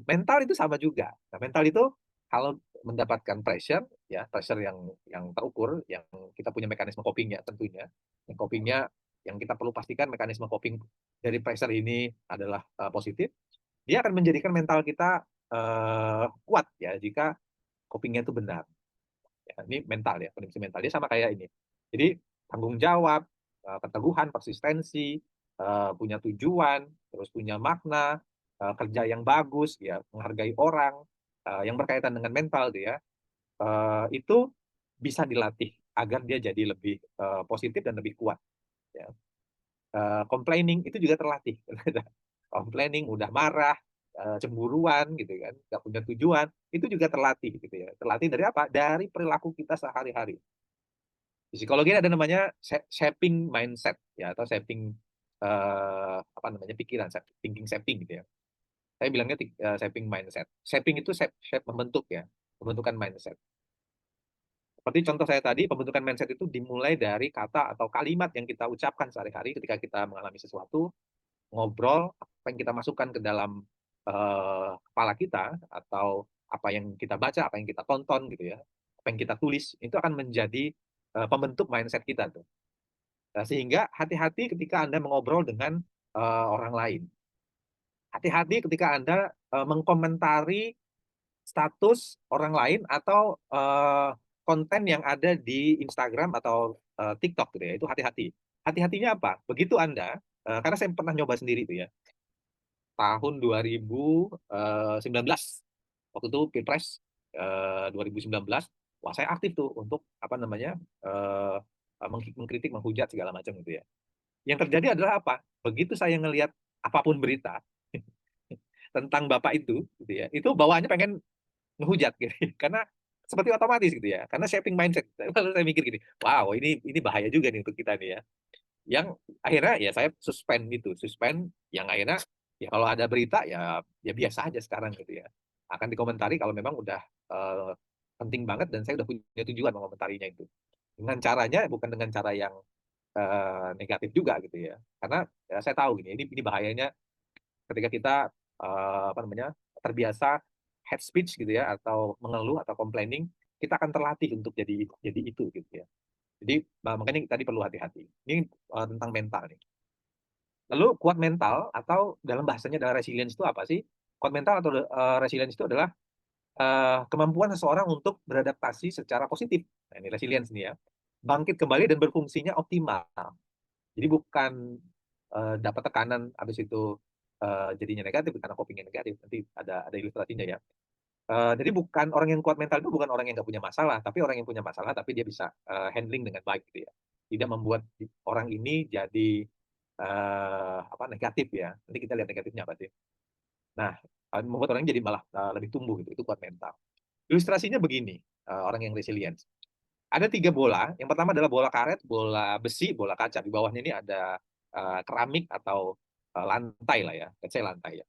mental itu sama juga. Nah, mental itu kalau mendapatkan pressure, ya pressure yang terukur, yang kita punya mekanisme copingnya tentunya. Yang copingnya yang kita perlu pastikan mekanisme coping dari pressure ini adalah positif. Dia akan menjadikan mental kita kuat ya jika copingnya itu benar. Ya, ini mental ya, kondisi mental dia sama kayak ini. Jadi tanggung jawab, keteguhan, persistensi, punya tujuan, terus punya makna, kerja yang bagus, ya menghargai orang, yang berkaitan dengan mental dia, itu bisa dilatih agar dia jadi lebih positif dan lebih kuat. Ya. Complaining itu juga terlatih. Complaining, mudah marah, cemburuan gitu kan, nggak punya tujuan, itu juga terlatih gitu ya. Terlatih dari apa? Dari perilaku kita sehari-hari. Di psikologi ada namanya shaping mindset ya, atau shaping pikiran, thinking shaping gitu ya. Saya bilangnya shaping mindset. Shaping itu shape membentuk ya, pembentukan mindset. Seperti contoh saya tadi, pembentukan mindset itu dimulai dari kata atau kalimat yang kita ucapkan sehari-hari ketika kita mengalami sesuatu, ngobrol, apa yang kita masukkan ke dalam kepala kita, atau apa yang kita baca, apa yang kita tonton gitu ya, apa apa yang kita tulis itu akan menjadi pembentuk mindset kita tuh. Sehingga hati-hati ketika Anda mengobrol dengan orang lain. Hati-hati ketika Anda mengkomentari status orang lain atau konten yang ada di Instagram atau TikTok gitu ya. Itu hati-hati. Hati-hatinya apa? Begitu Anda, karena saya pernah nyoba sendiri itu ya, tahun 2019 waktu itu Pilpres 2019, wah saya aktif tuh untuk apa namanya mengkritik, menghujat segala macam gitu ya. Yang terjadi adalah apa? Begitu saya ngelihat apapun berita tentang bapak itu, gitu ya, itu bawaannya pengen ngehujat gitu, karena seperti otomatis gitu ya, karena shaping mindset. Lalu saya mikir gini, wow ini bahaya juga nih untuk kita nih ya. Yang akhirnya ya saya suspend yang akhirnya ya kalau ada berita ya biasa aja sekarang gitu ya. Akan dikomentari kalau memang udah eh, penting banget dan saya udah punya tujuan mengomentarinya itu. Dengan caranya bukan dengan cara yang negatif juga gitu ya. Karena ya, saya tahu ini bahayanya ketika kita apa namanya terbiasa head speech gitu ya atau mengeluh atau complaining, kita akan terlatih untuk jadi itu gitu ya. Jadi makanya tadi perlu hati-hati. Ini tentang mental nih. Lalu kuat mental atau dalam bahasanya adalah resilience itu apa sih? Kuat mental atau resilience itu adalah kemampuan seseorang untuk beradaptasi secara positif. Nah, ini resilience nih ya. Bangkit kembali dan berfungsinya optimal. Jadi bukan dapat tekanan habis itu jadinya negatif karena copingnya negatif. Nanti ada ilustrasinya ya. Jadi bukan orang yang kuat mental itu bukan orang yang nggak punya masalah, tapi orang yang punya masalah tapi dia bisa handling dengan baik gitu ya. Tidak membuat orang ini jadi apa negatif ya. Nanti kita lihat negatifnya apa sih. Nah, membuat orang jadi malah lebih tumbuh gitu. Itu kuat mental. Ilustrasinya begini, orang yang resilient. Ada 3 bola. Yang pertama adalah bola karet, bola besi, bola kaca. Di bawahnya ini ada keramik atau lantai lah ya. Saya lantai ya.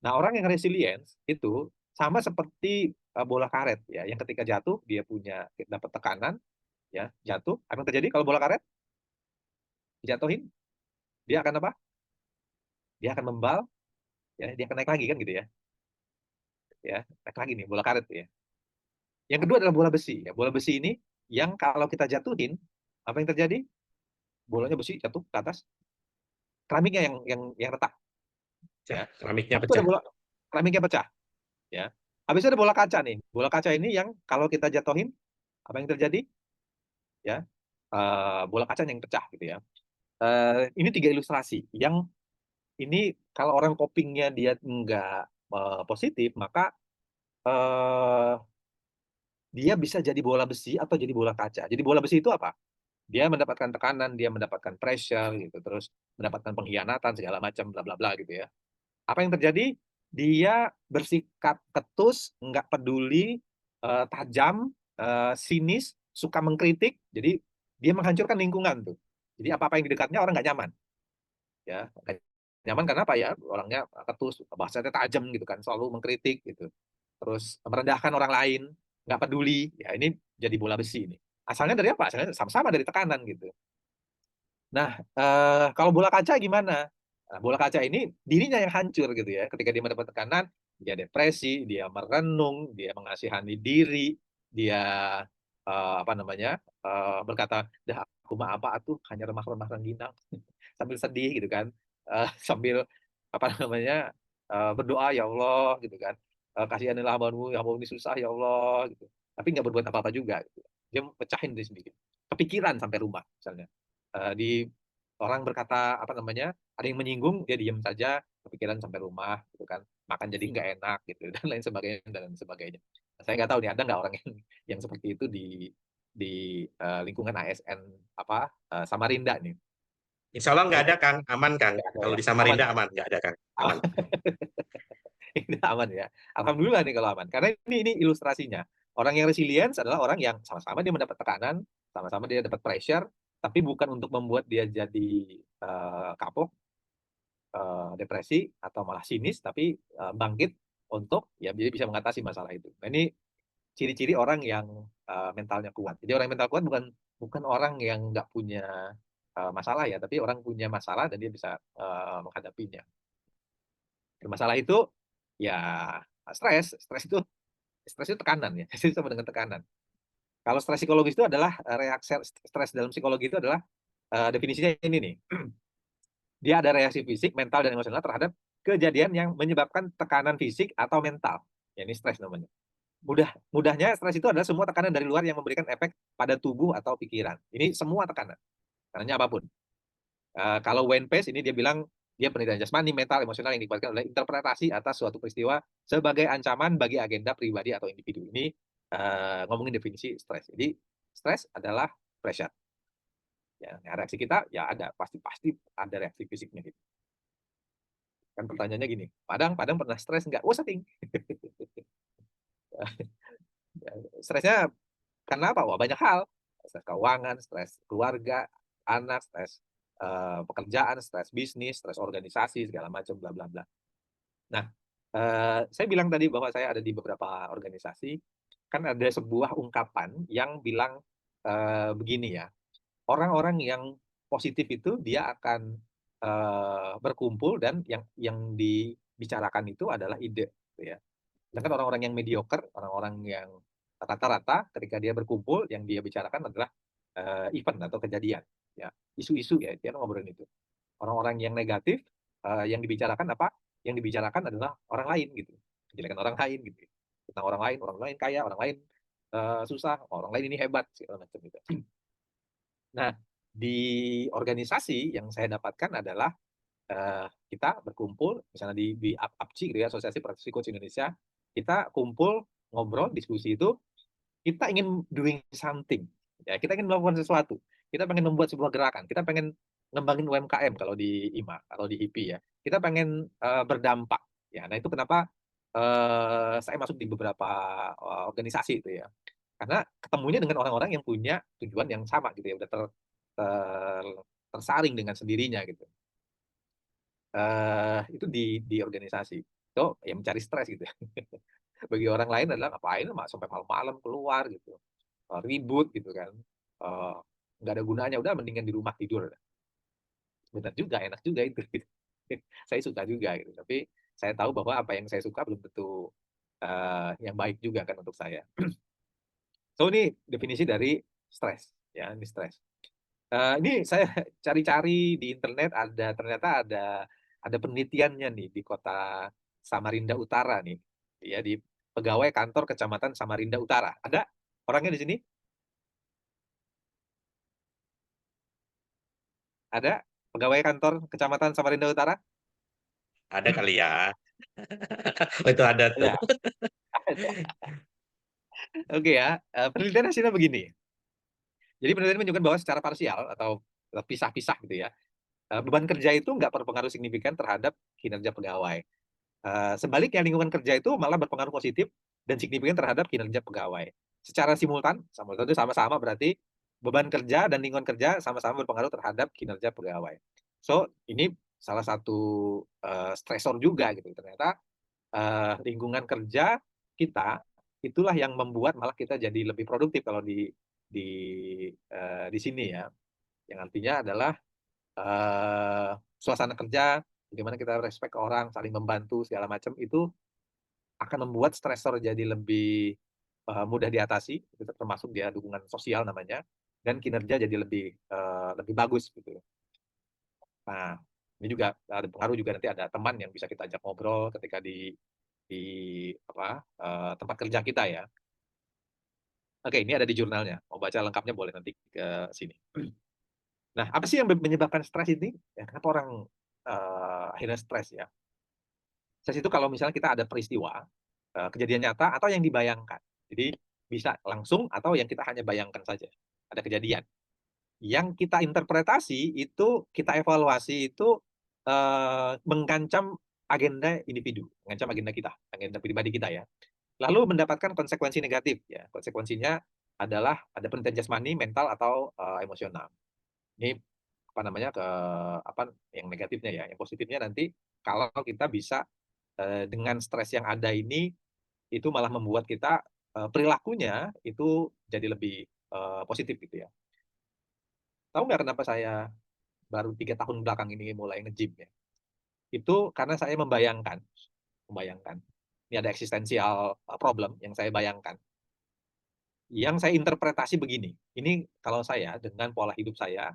Nah, orang yang resilient itu sama seperti bola karet ya, yang ketika jatuh dia punya dapat tekanan ya, jatuh. Apa yang terjadi kalau bola karet dijatuhin? Dia akan apa? Dia akan membal, ya, dia akan naik lagi kan gitu ya. Ya, naik lagi nih bola karet ya. Yang kedua adalah bola besi. Ya, bola besi ini yang kalau kita jatuhin, apa yang terjadi? Bolanya besi jatuh ke atas, keramiknya yang retak Pecah, ya. keramiknya Habis itu pecah. ada bola keramiknya pecah ya. Habis itu ada bola kaca nih. Bola kaca ini yang kalau kita jatuhin, apa yang terjadi? Ya, bola kaca yang pecah gitu ya. Ini 3 ilustrasi yang ini kalau orang copingnya dia nggak positif, maka eh, dia bisa jadi bola besi atau jadi bola kaca. Jadi bola besi itu apa? Dia mendapatkan tekanan, dia mendapatkan pressure gitu, terus mendapatkan pengkhianatan segala macam bla bla bla gitu ya. Apa yang terjadi? Dia bersikap ketus, nggak peduli, tajam, sinis, suka mengkritik. Jadi dia menghancurkan lingkungan tuh. Jadi apa-apa yang di dekatnya orang nggak nyaman. Ya, nggak nyaman karena apa ya? Orangnya ketus, bahasanya tajam gitu kan, selalu mengkritik gitu. Terus merendahkan orang lain, nggak peduli. Ya ini jadi bola besi ini. Asalnya dari apa? Asalnya sama-sama dari tekanan gitu. Nah, kalau bola kaca gimana? Nah, bola kaca ini dirinya yang hancur gitu ya. Ketika dia mendapat tekanan, dia depresi, dia merenung, dia mengasihani diri, dia apa namanya berkata, dah aku mah apa atuh hanya remah-remah rengginang, sambil sedih gitu kan, sambil apa namanya berdoa ya Allah gitu kan, kasihanilah hambamu, hambamu ini susah ya Allah gitu. Tapi nggak berbuat apa-apa juga. Gitu. Dia pecahin diri sendiri. Kepikiran sampai rumah misalnya. Di orang berkata apa namanya ada yang menyinggung dia diam saja kepikiran sampai rumah gitu kan makan jadi nggak enak gitu dan lain sebagainya saya nggak tahu nih ada nggak orang yang seperti itu di lingkungan ASN apa Samarinda nih Insya Allah nggak itu ada, Kang. Aman, Kang. nggak ada Kalau ya di aman Samarinda ya aman, nggak ada, Kang. Aman. ini aman ya alhamdulillah nih kalau aman karena ini ilustrasinya orang yang resilience adalah orang yang sama-sama dia mendapat tekanan sama-sama dia dapat pressure tapi bukan untuk membuat dia jadi kapok depresi atau malah sinis tapi bangkit untuk ya dia bisa mengatasi masalah itu. Nah, ini ciri-ciri orang yang mentalnya kuat. Jadi orang yang mental kuat bukan bukan orang yang nggak punya masalah ya, tapi orang punya masalah dan dia bisa menghadapinya. Dan masalah itu ya stres itu tekanan ya. Jadi sama dengan tekanan. Kalau stres psikologis itu adalah reaksi stres dalam psikologi itu adalah definisinya ini nih. Dia ada reaksi fisik, mental, dan emosional terhadap kejadian yang menyebabkan tekanan fisik atau mental. Ya, ini stres namanya. Mudahnya stres itu adalah semua tekanan dari luar yang memberikan efek pada tubuh atau pikiran. Ini semua tekanan, tekanannya apapun. Kalau Wayne Page ini dia bilang dia penelitian jasmani, mental, emosional yang dibuatkan oleh interpretasi atas suatu peristiwa sebagai ancaman bagi agenda pribadi atau individu. Ini ngomongin definisi stres. Jadi stres adalah pressure. Ya, reaksi kita ya ada pasti ada reaksi fisiknya gitu. Kan pertanyaannya gini, Padang pernah stres nggak? Oh sering. Stresnya karena apa? Wah banyak hal. Stres keuangan, stres keluarga, anak, stres pekerjaan, stres bisnis, stres organisasi, segala macam, bla bla bla. Nah, saya bilang tadi bahwa saya ada di beberapa organisasi, kan ada sebuah ungkapan yang bilang begini ya, orang-orang yang positif itu dia akan berkumpul dan yang dibicarakan itu adalah ide, gitu ya. Sedangkan orang-orang yang mediocre, orang-orang yang rata-rata, ketika dia berkumpul, yang dia bicarakan adalah event atau kejadian, ya, isu-isu ya, dia ngobrolin itu. Orang-orang yang negatif, yang dibicarakan apa? Yang dibicarakan adalah orang lain gitu, kejelekan orang lain gitu, tentang orang lain kaya, orang lain susah, orang lain ini hebat segala macam gitu. Nah, di organisasi yang saya dapatkan adalah kita berkumpul misalnya di APCI gitu ya, Asosiasi Praktisi Coach Indonesia, kita kumpul ngobrol diskusi itu kita ingin doing something ya, kita ingin melakukan sesuatu, kita pengen membuat sebuah gerakan, kita pengen ngembangin UMKM kalau di IMA, kalau di HIPI ya, kita pengen berdampak ya. Nah itu kenapa saya masuk di beberapa organisasi itu ya, karena ketemunya dengan orang-orang yang punya tujuan yang sama gitu ya, udah ter, tersaring dengan sendirinya gitu. Itu di organisasi. Itu ya mencari stres gitu ya. Bagi orang lain adalah ngapain sampai malam-malam keluar gitu, ribut gitu kan, nggak ada gunanya, udah mendingan di rumah tidur. Benar juga, enak juga itu gitu. Saya suka juga gitu, tapi saya tahu bahwa apa yang saya suka belum tentu yang baik juga kan untuk saya. So ini definisi dari stres ya, ini stres. Ini saya cari-cari di internet ternyata ada penelitiannya nih di kota Samarinda Utara nih, ya di pegawai kantor kecamatan Samarinda Utara. Ada orangnya di sini? Ada pegawai kantor kecamatan Samarinda Utara? Ada kali ya. Oh, itu ada tuh. Ada. Oke ya, penelitian hasilnya begini. Jadi penelitian menunjukkan bahwa secara parsial atau pisah-pisah gitu ya, beban kerja itu nggak berpengaruh signifikan terhadap kinerja pegawai. Sebaliknya lingkungan kerja itu malah berpengaruh positif dan signifikan terhadap kinerja pegawai. Secara simultan itu sama-sama berarti beban kerja dan lingkungan kerja sama-sama berpengaruh terhadap kinerja pegawai. So, ini salah satu stresor juga gitu. Ternyata lingkungan kerja kita itulah yang membuat malah kita jadi lebih produktif kalau di di sini ya. Yang artinya adalah suasana kerja, bagaimana kita respect ke orang, saling membantu segala macam itu akan membuat stresor jadi lebih mudah diatasi, termasuk dia dukungan sosial namanya, dan kinerja jadi lebih bagus gitu. Nah, ini juga ada pengaruh juga, nanti ada teman yang bisa kita ajak ngobrol ketika di apa tempat kerja kita ya. Oke, ini ada di jurnalnya. Mau baca lengkapnya boleh nanti ke sini. Nah, apa sih yang menyebabkan stres ini? Ya, kenapa orang akhirnya stres ya? Stres itu kalau misalnya kita ada peristiwa, kejadian nyata atau yang dibayangkan. Jadi bisa langsung atau yang kita hanya bayangkan saja. Ada kejadian. Yang kita interpretasi itu, kita evaluasi itu mengancam agenda individu, mengancam agenda kita, agenda pribadi kita ya. Lalu mendapatkan konsekuensi negatif ya. Konsekuensinya adalah ada penelitian jasmani, mental atau emosional. Ini apa namanya apa yang negatifnya ya. Yang positifnya nanti kalau kita bisa dengan stres yang ada ini itu malah membuat kita perilakunya itu jadi lebih positif gitu ya. Tahu nggak kenapa saya baru 3 tahun belakang ini mulai nge-gym ya? Itu karena saya membayangkan. Ini ada eksistensial problem yang saya bayangkan. yang saya interpretasi begini, ini kalau saya dengan pola hidup saya,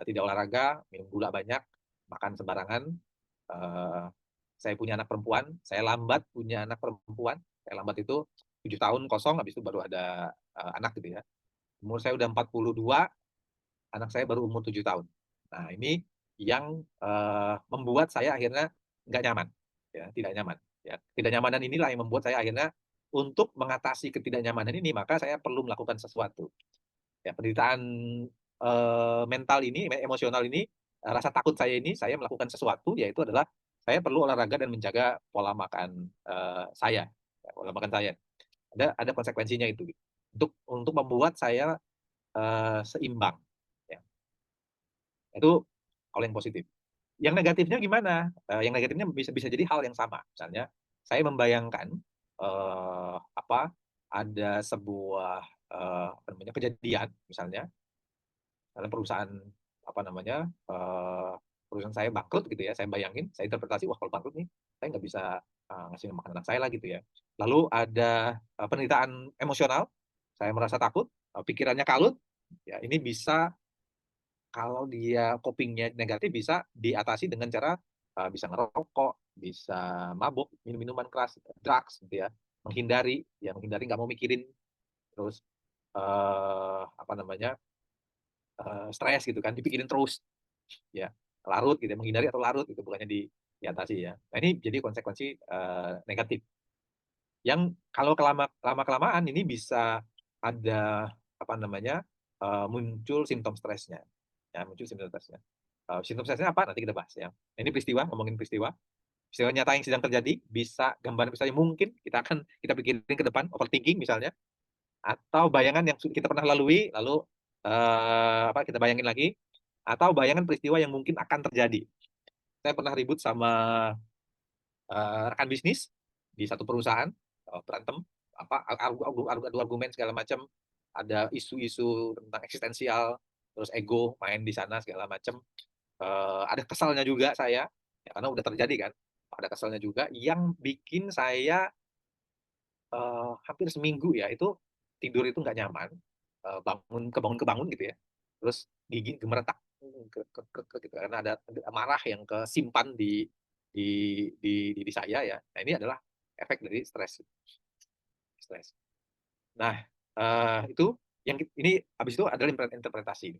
tidak olahraga, minum gula banyak, makan sembarangan, eee, saya punya anak perempuan, saya lambat punya anak perempuan, saya lambat itu 7 tahun kosong, habis itu baru ada, anak gitu ya. Umur saya udah 42, anak saya baru umur 7 tahun. Nah ini yang, membuat saya akhirnya nggak nyaman, ya, tidak nyaman, ya. Ketidaknyamanan inilah yang membuat saya akhirnya untuk mengatasi ketidaknyamanan ini, maka saya perlu melakukan sesuatu. Ya, penderitaan, mental ini, emosional ini, rasa takut saya ini, saya melakukan sesuatu, yaitu adalah saya perlu olahraga dan menjaga pola makan, saya, ya, pola makan saya. Ada konsekuensinya itu, untuk membuat saya, seimbang, ya. Itu kalau yang positif. Yang negatifnya gimana? Yang negatifnya bisa bisa jadi hal yang sama. Misalnya, saya membayangkan, ada sebuah, apa namanya, kejadian misalnya, misalnya perusahaan, apa namanya, perusahaan saya bangkrut gitu ya, saya bayangin, saya interpretasi, "Wah, kalau bangkrut nih, saya nggak bisa, ngasih makan anak saya lah," gitu ya. Lalu ada, penderitaan emosional, saya merasa takut, pikirannya kalut, ya ini bisa kalau dia coping-nya negatif bisa diatasi dengan cara, bisa ngerokok, bisa mabuk, minum minuman keras, drugs gitu ya, menghindari nggak mau mikirin, terus, apa namanya, stres gitu kan, dipikirin terus, ya, larut gitu ya, menghindari atau larut gitu, bukannya diatasi ya. Nah ini jadi konsekuensi, negatif, yang kalau lama-kelamaan ini bisa ada, apa namanya, muncul simptom stresnya, ya, muncul simptom stresnya. Simptom stresnya apa? Nanti kita bahas ya. Ini peristiwa, ngomongin peristiwa. Peristiwa nyata yang sedang terjadi, bisa gambaran misalnya mungkin kita pikirin ke depan, overthinking misalnya, atau bayangan yang kita pernah lalui, lalu, kita bayangin lagi, atau bayangan peristiwa yang mungkin akan terjadi. Saya pernah ribut sama, rekan bisnis di satu perusahaan, berantem, adu argumen segala macam, ada isu-isu tentang eksistensial, terus ego main di sana segala macam. Ada kesalnya juga saya, ya karena udah terjadi kan, ada kesalnya juga yang bikin saya, hampir seminggu ya itu tidur itu nggak nyaman, kebangun gitu ya, terus gigi gemeretak, gitu karena ada amarah yang kesimpan di di diri saya ya. Nah ini adalah efek dari stres. Nah, itu ini habis itu adalah interpretasi.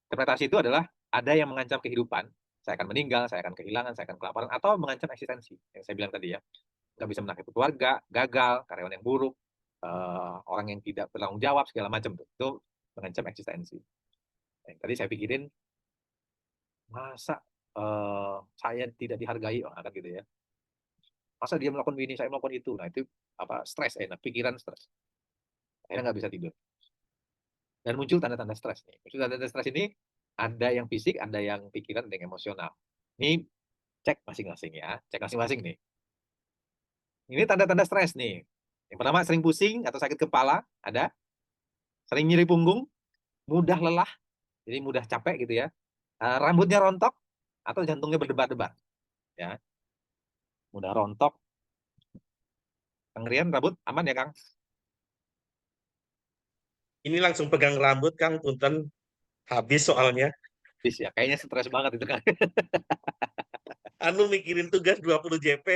Interpretasi itu adalah ada yang mengancam kehidupan, saya akan meninggal, saya akan kehilangan, saya akan kelaparan, atau mengancam eksistensi, yang saya bilang tadi ya. Nggak bisa menanggapi keluarga, gagal, karyawan yang buruk, orang yang tidak bertanggung jawab, segala macam tuh. Itu mengancam eksistensi. Nah, yang tadi saya pikirin, masa, saya tidak dihargai, kan gitu ya. Masa dia melakukan ini, saya melakukan itu. Nah itu stres, pikiran stres. Akhirnya nggak bisa tidur. Dan muncul tanda-tanda stres nih. Muncul tanda-tanda stres ini ada yang fisik, ada yang pikiran, ada yang emosional. Ini cek masing-masing ya, cek masing-masing nih. Ini tanda-tanda stres nih. Yang pertama sering pusing atau sakit kepala, ada. Sering nyeri punggung, mudah lelah, jadi mudah capek gitu ya. Rambutnya rontok atau jantungnya berdebar-debar, ya. Mudah rontok. Kang Rian, rambut aman ya, Kang? Ini langsung pegang rambut, Kang, punten habis soalnya. Bis ya, kayaknya stres banget itu, Kang. Anu mikirin tugas 20 JP.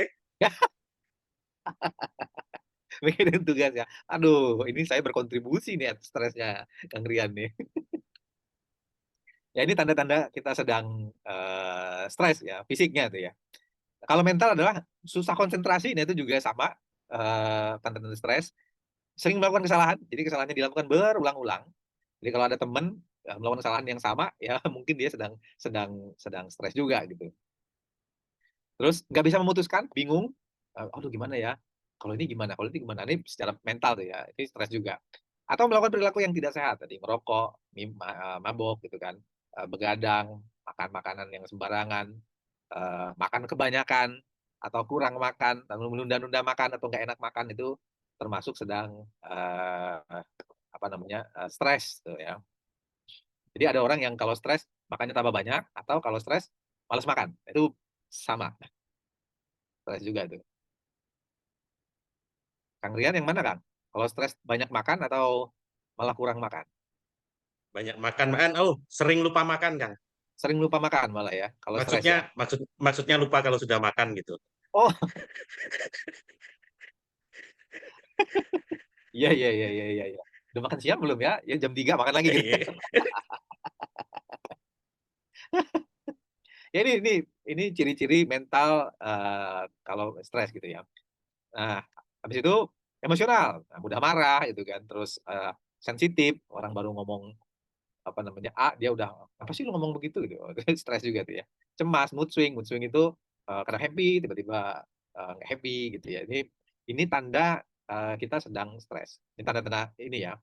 Mikirin tugas ya. Aduh, ini saya berkontribusi nih atas stresnya Kang Rian nih. Ya ini tanda-tanda kita sedang, stres ya, fisiknya tuh ya. Kalau mental adalah susah konsentrasi, nah itu juga sama, tanda-tanda stres. Sering melakukan kesalahan, jadi kesalahannya dilakukan berulang-ulang. Jadi kalau ada teman, melakukan kesalahan yang sama, ya mungkin dia sedang sedang sedang stres juga gitu. Terus nggak bisa memutuskan, bingung, "Aduh gimana ya? Kalau ini gimana? Kalau ini gimana?" Ini secara mental tuh ya, ini stres juga. Atau melakukan perilaku yang tidak sehat tadi, merokok, mabok gitu kan, begadang, makan makanan yang sembarangan, makan kebanyakan, atau kurang makan, lalu menunda-nunda makan atau nggak enak makan, itu termasuk sedang, apa namanya, stres tuh ya. Jadi ada orang yang kalau stres makannya tambah banyak, atau kalau stres malas makan, itu sama, stres juga tuh. Kang Rian yang mana, Kang? Kalau stres banyak makan atau malah kurang makan. Banyak makan, oh sering lupa makan kan? Sering lupa makan malah ya, kalau stres Maksudnya ya. maksudnya lupa kalau sudah makan gitu. Oh, iya iya iya iya iya. Iya. Udah makan siang belum ya? Ya jam 3 makan lagi gitu. Ya ini ciri-ciri mental kalau stres gitu ya. Nah, habis itu emosional, nah, mudah marah gitu kan, terus sensitif, orang baru ngomong apa namanya A, dia udah apa sih lu ngomong begitu gitu, stres juga tuh ya. Cemas, mood swing itu kadang happy, tiba-tiba nggak happy gitu ya. Ini tanda kita sedang stres. Ini tanda-tanda ini ya.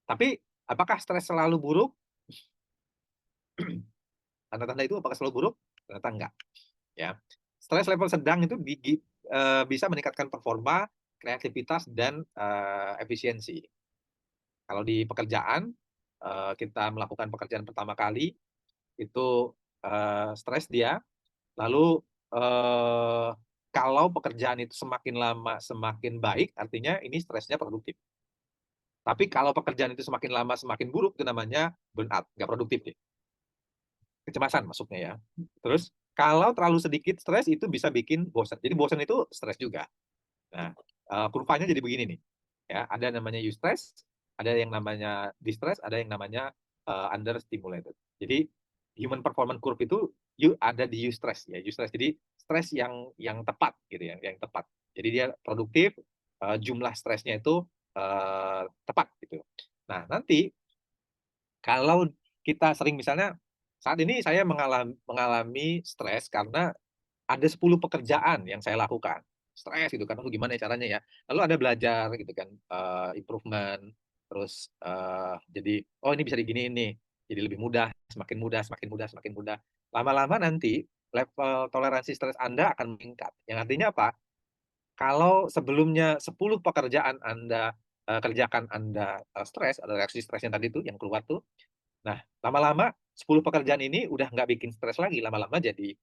Tapi apakah stres selalu buruk? Tanda-tanda itu apakah selalu buruk? Ternyata enggak. Ya, stres level sedang itu bisa meningkatkan performa, kreativitas, dan efisiensi. Kalau di pekerjaan, kita melakukan pekerjaan pertama kali, itu stres dia, lalu kalau pekerjaan itu semakin lama semakin baik, artinya ini stresnya produktif. Tapi kalau pekerjaan itu semakin lama semakin buruk, itu namanya burnout, nggak produktif nih. Kecemasan masuknya ya. Terus kalau terlalu sedikit stres itu bisa bikin bosan. Jadi bosan itu stres juga. Nah, kurvanya jadi begini nih, ya, ada namanya eustress, ada yang namanya distress, ada yang namanya, understimulated. Jadi human performance curve itu ada di eustress ya, eustress. Jadi stres yang tepat gitu ya, yang tepat. Jadi dia produktif, jumlah stresnya itu, tepat gitu. Nah, nanti kalau kita sering misalnya saat ini saya mengalami stres karena ada 10 pekerjaan yang saya lakukan. Stres gitu kan, aduh gimana ya caranya ya. Lalu ada belajar gitu kan, improvement, terus, jadi, oh ini bisa diginiin nih, jadi lebih mudah, semakin mudah semakin mudah semakin mudah. Lama-lama nanti level toleransi stres Anda akan meningkat. Yang artinya apa? Kalau sebelumnya 10 pekerjaan Anda, kerjakan Anda, stres, ada reaksi stres yang tadi tuh yang keluar tuh. Nah, lama-lama 10 pekerjaan ini udah nggak bikin stres lagi, lama-lama jadi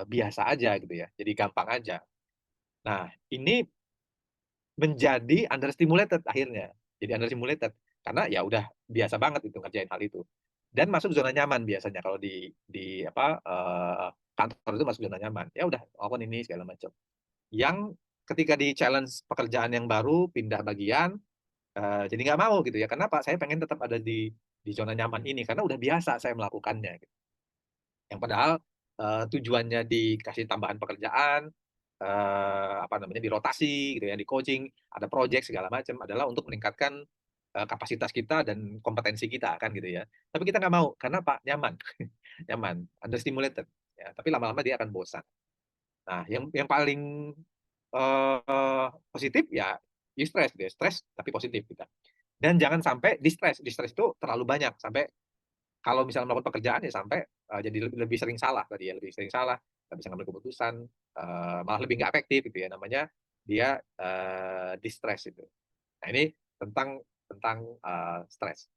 biasa aja gitu ya, jadi gampang aja. Nah, ini menjadi understimulated akhirnya, jadi understimulated karena ya udah biasa banget itu ngerjain hal itu. Dan masuk zona nyaman biasanya kalau di apa, kantor itu masuk zona nyaman. Ya udah lakukan ini segala macam. Yang ketika di-challenge pekerjaan yang baru, pindah bagian, jadi nggak mau gitu ya. Kenapa? Saya pengen tetap ada di zona nyaman ini karena udah biasa saya melakukannya. Yang padahal, tujuannya dikasih tambahan pekerjaan, apa namanya, dirotasi gitu ya, di-coaching, ada project segala macam, adalah untuk meningkatkan, kapasitas kita dan kompetensi kita kan gitu ya. Tapi kita nggak mau, karena apa? Nyaman, nyaman, understimulated ya, tapi lama-lama dia akan bosan. Nah, yang paling, positif ya eustress gitu ya, stres tapi positif kita. Dan jangan sampai di-stress itu terlalu banyak, sampai kalau misalnya melakukan pekerjaan ya sampai, jadi lebih lebih sering salah tadi ya, lebih sering salah, nggak bisa ngambil keputusan, malah lebih nggak efektif gitu ya, namanya dia, di-stress itu. Nah ini tentang stres.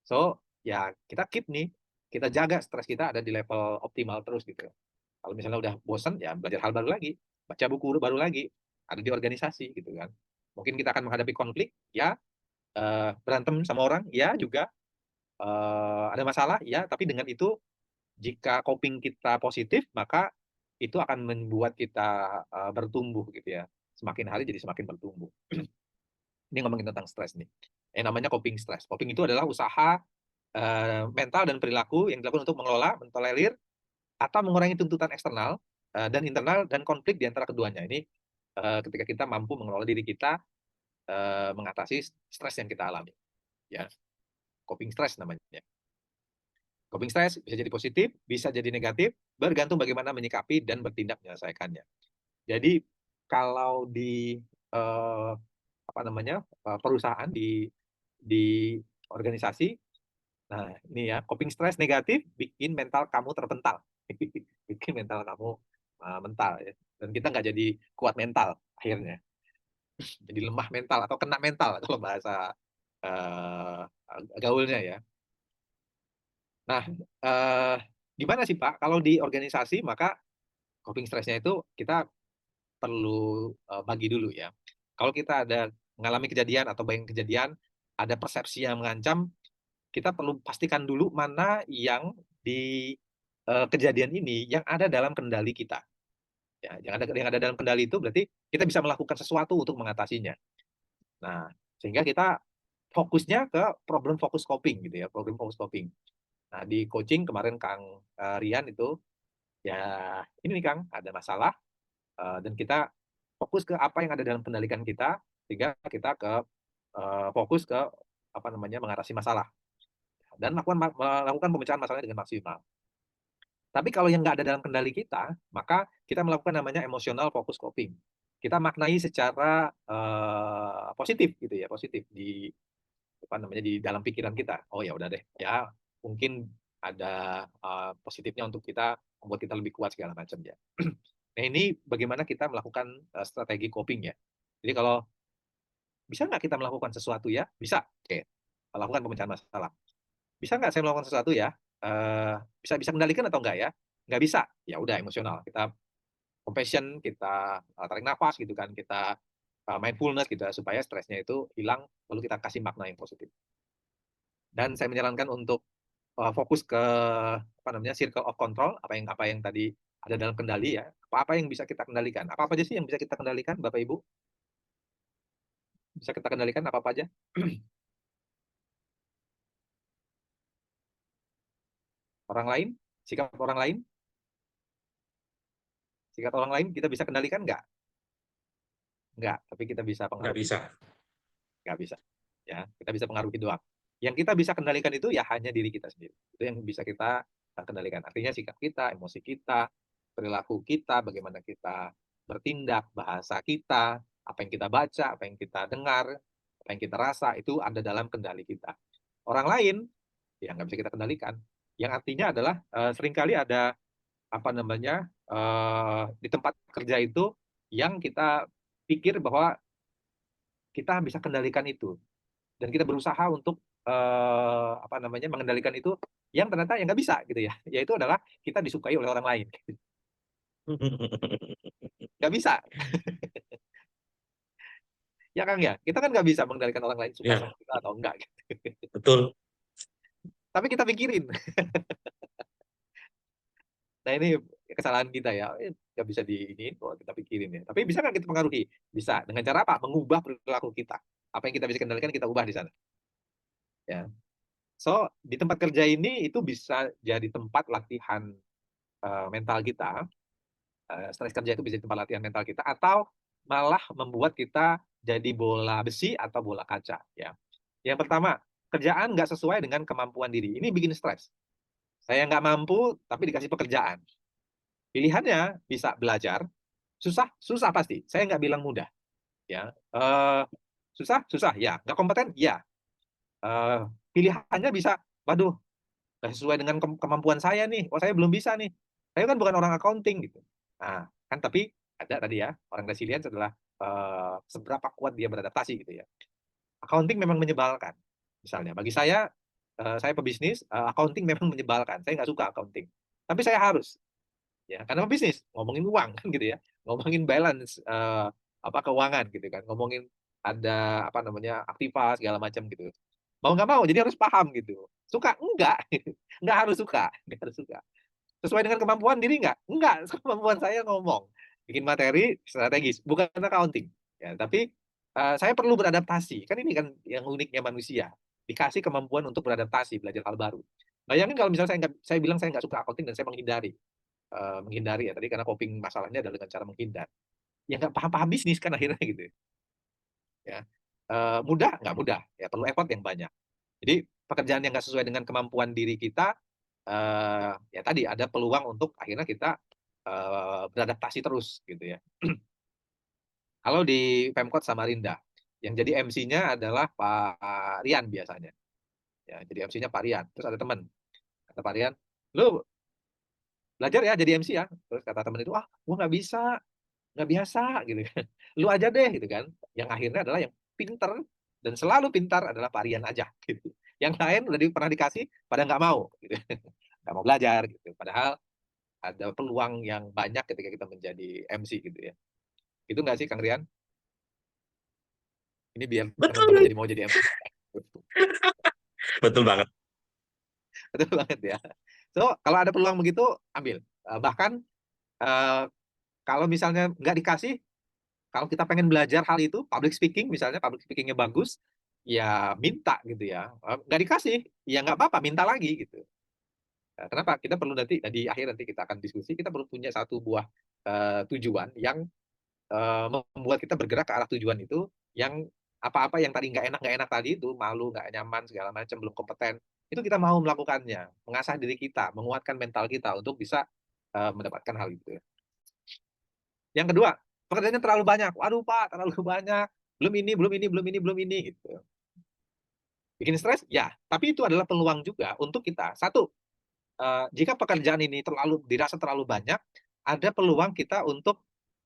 So, ya kita keep nih, kita jaga stres kita ada di level optimal terus gitu. Kalau misalnya udah bosen, ya belajar hal baru lagi, baca buku baru lagi, ada di organisasi gitu kan. Mungkin kita akan menghadapi konflik, ya, berantem sama orang, ya juga. Ada masalah, ya, tapi dengan itu jika coping kita positif, maka itu akan membuat kita, bertumbuh gitu ya. Semakin hari jadi semakin bertumbuh. Ini ngomongin tentang stres nih. Yang namanya coping stres. Coping itu adalah usaha, mental dan perilaku yang dilakukan untuk mengelola, mentolerir, atau mengurangi tuntutan eksternal, dan internal dan konflik di antara keduanya. Ini, ketika kita mampu mengelola diri kita, mengatasi stres yang kita alami, ya. Coping stres namanya. Coping stress bisa jadi positif, bisa jadi negatif, bergantung bagaimana menyikapi dan bertindak menyelesaikannya. Jadi kalau di apa namanya perusahaan di organisasi, nah ini ya coping stress negatif bikin mental kamu terpental, bikin mental kamu mental ya, dan kita nggak jadi kuat mental akhirnya, jadi lemah mental atau kena mental kalau bahasa uh, gaulnya ya. Nah, gimana sih Pak, kalau di organisasi maka coping stresnya itu kita perlu, bagi dulu ya. Kalau kita ada mengalami kejadian atau bayang kejadian, ada persepsi yang mengancam, kita perlu pastikan dulu mana yang di kejadian ini yang ada dalam kendali kita. Ya, yang ada dalam kendali itu berarti kita bisa melakukan sesuatu untuk mengatasinya. Nah, sehingga kita fokusnya ke problem fokus coping gitu ya, problem fokus coping. Nah, di coaching kemarin Kang Rian itu ya ini nih Kang, ada masalah dan kita fokus ke apa yang ada dalam kendalikan kita sehingga kita fokus ke apa namanya mengatasi masalah dan melakukan pemecahan masalahnya dengan maksimal. Tapi kalau yang nggak ada dalam kendali kita, maka kita melakukan namanya emotional focus coping. Kita maknai secara positif gitu ya, positif di apa namanya di dalam pikiran kita. Oh ya udah deh, ya mungkin ada positifnya untuk kita membuat kita lebih kuat segala macam ya. Nah ini bagaimana kita melakukan strategi coping ya. Jadi kalau bisa nggak kita melakukan sesuatu ya? Bisa. Oke, lakukan pemecahan masalah. Bisa nggak saya melakukan sesuatu ya? Bisa bisa kendalikan atau enggak ya? Nggak bisa. Ya udah emosional. Kita compassion, kita tarik nafas gitu kan, kita mindfulness gitu ya, supaya stresnya itu hilang, lalu kita kasih makna yang positif. Dan saya menyarankan untuk fokus ke apa namanya circle of control, apa yang tadi ada dalam kendali ya, apa yang bisa kita kendalikan. Apa aja sih yang bisa kita kendalikan, Bapak Ibu? Bisa kita kendalikan apa aja? Orang lain, sikap orang lain, sikap orang lain kita bisa kendalikan nggak? Nggak, tapi kita bisa Nggak pengaruhi. bisa. Nggak bisa. Ya, kita bisa pengaruhi doang. Yang kita bisa kendalikan itu ya hanya diri kita sendiri. Itu yang bisa kita kendalikan. Artinya sikap kita, emosi kita, perilaku kita, bagaimana kita bertindak, bahasa kita, apa yang kita baca, apa yang kita dengar, apa yang kita rasa, itu ada dalam kendali kita. Orang lain, ya nggak bisa kita kendalikan. Yang artinya adalah seringkali ada apa namanya di tempat kerja itu yang kita pikir bahwa kita bisa kendalikan itu dan kita berusaha untuk apa namanya mengendalikan itu yang ternyata yang nggak bisa gitu ya yaitu adalah kita disukai oleh orang lain nggak bisa ya Kang ya kita kan nggak bisa mengendalikan orang lain suka sama Ya, kita atau enggak gitu. betul. Tapi kita pikirin nah ini kesalahan kita ya nggak bisa di ini kok kita pikirin ya tapi bisa nggak kita pengaruhi bisa dengan cara apa mengubah perilaku kita apa yang kita bisa kendalikan kita ubah di sana ya so di tempat kerja ini itu bisa jadi tempat latihan mental kita stres kerja itu bisa tempat latihan mental kita atau malah membuat kita jadi bola besi atau bola kaca ya. Yang pertama, kerjaan nggak sesuai dengan kemampuan diri. Ini bikin stres. Saya nggak mampu tapi dikasih pekerjaan. Pilihannya bisa belajar, susah, susah pasti. Saya nggak bilang mudah ya. Susah, susah ya. Nggak kompeten, ya. Eh, Pilihannya bisa, waduh, nggak sesuai dengan kemampuan saya nih. Oh, saya belum bisa nih. Saya kan bukan orang accounting gitu. Nah, kan tapi ada tadi ya, orang resilience adalah seberapa kuat dia beradaptasi gitu ya. Accounting memang menyebalkan. Misalnya, bagi saya pebisnis, accounting memang menyebalkan. Saya nggak suka accounting. Tapi saya harus, ya, karena pebisnis, ngomongin uang kan gitu ya, ngomongin balance apa keuangan gitu kan, ngomongin ada apa namanya aktiva segala macam gitu. Mau nggak mau, jadi harus paham gitu. Suka? Enggak. Nggak harus suka. Nggak harus suka. Sesuai dengan kemampuan diri nggak? Enggak. Kemampuan saya ngomong. Bikin materi strategis. Bukan accounting. Ya, tapi saya perlu beradaptasi. Kan ini kan yang uniknya manusia. Dikasih kemampuan untuk beradaptasi, belajar hal baru. Bayangin kalau misalnya saya bilang saya nggak suka accounting dan saya menghindari. Menghindari ya tadi karena coping masalahnya adalah dengan cara menghindar. Ya nggak paham-paham bisnis kan akhirnya gitu ya. Mudah? Nggak mudah. Ya perlu effort yang banyak. Jadi pekerjaan yang nggak sesuai dengan kemampuan diri kita, ya tadi ada peluang untuk akhirnya kita beradaptasi terus gitu ya. Kalau di Pemkot Samarinda, yang jadi MC-nya adalah Pak Rian biasanya. Ya, jadi MC-nya Pak Rian. Terus ada teman, kata Pak Rian, lu belajar ya jadi MC ya. Terus kata teman itu, ah, gua nggak biasa gitu kan. Lu aja deh gitu kan. Yang akhirnya adalah yang pinter dan selalu pintar adalah Pak Rian aja gitu. Yang lain udah pernah dikasih pada nggak mau gitu. Nggak mau belajar gitu. Padahal ada peluang yang banyak ketika kita menjadi MC gitu ya. Itu nggak sih Kang Rian? Ini biar teman-teman Betul. jadi mau jadi MC. Betul banget. Betul banget ya. So, kalau ada peluang begitu, ambil. Bahkan eh, kalau misalnya nggak dikasih, kalau kita pengen belajar hal itu, public speaking misalnya, public speakingnya bagus, ya minta gitu ya. Nggak dikasih, ya nggak apa-apa, minta lagi gitu. Kenapa? Kita perlu nanti, di akhir nanti kita akan diskusi, kita perlu punya satu buah tujuan yang membuat kita bergerak ke arah tujuan itu, yang apa-apa yang tadi nggak enak tadi itu, malu, nggak nyaman, segala macam, belum kompeten, itu kita mau melakukannya, mengasah diri kita, menguatkan mental kita untuk bisa mendapatkan hal itu. Yang kedua, pekerjaannya terlalu banyak. Waduh Pak, terlalu banyak. Belum ini, belum ini, belum ini, belum ini. Gitu. Bikin stres? Ya, tapi itu adalah peluang juga untuk kita. Satu, jika pekerjaan ini dirasa terlalu banyak, ada peluang kita untuk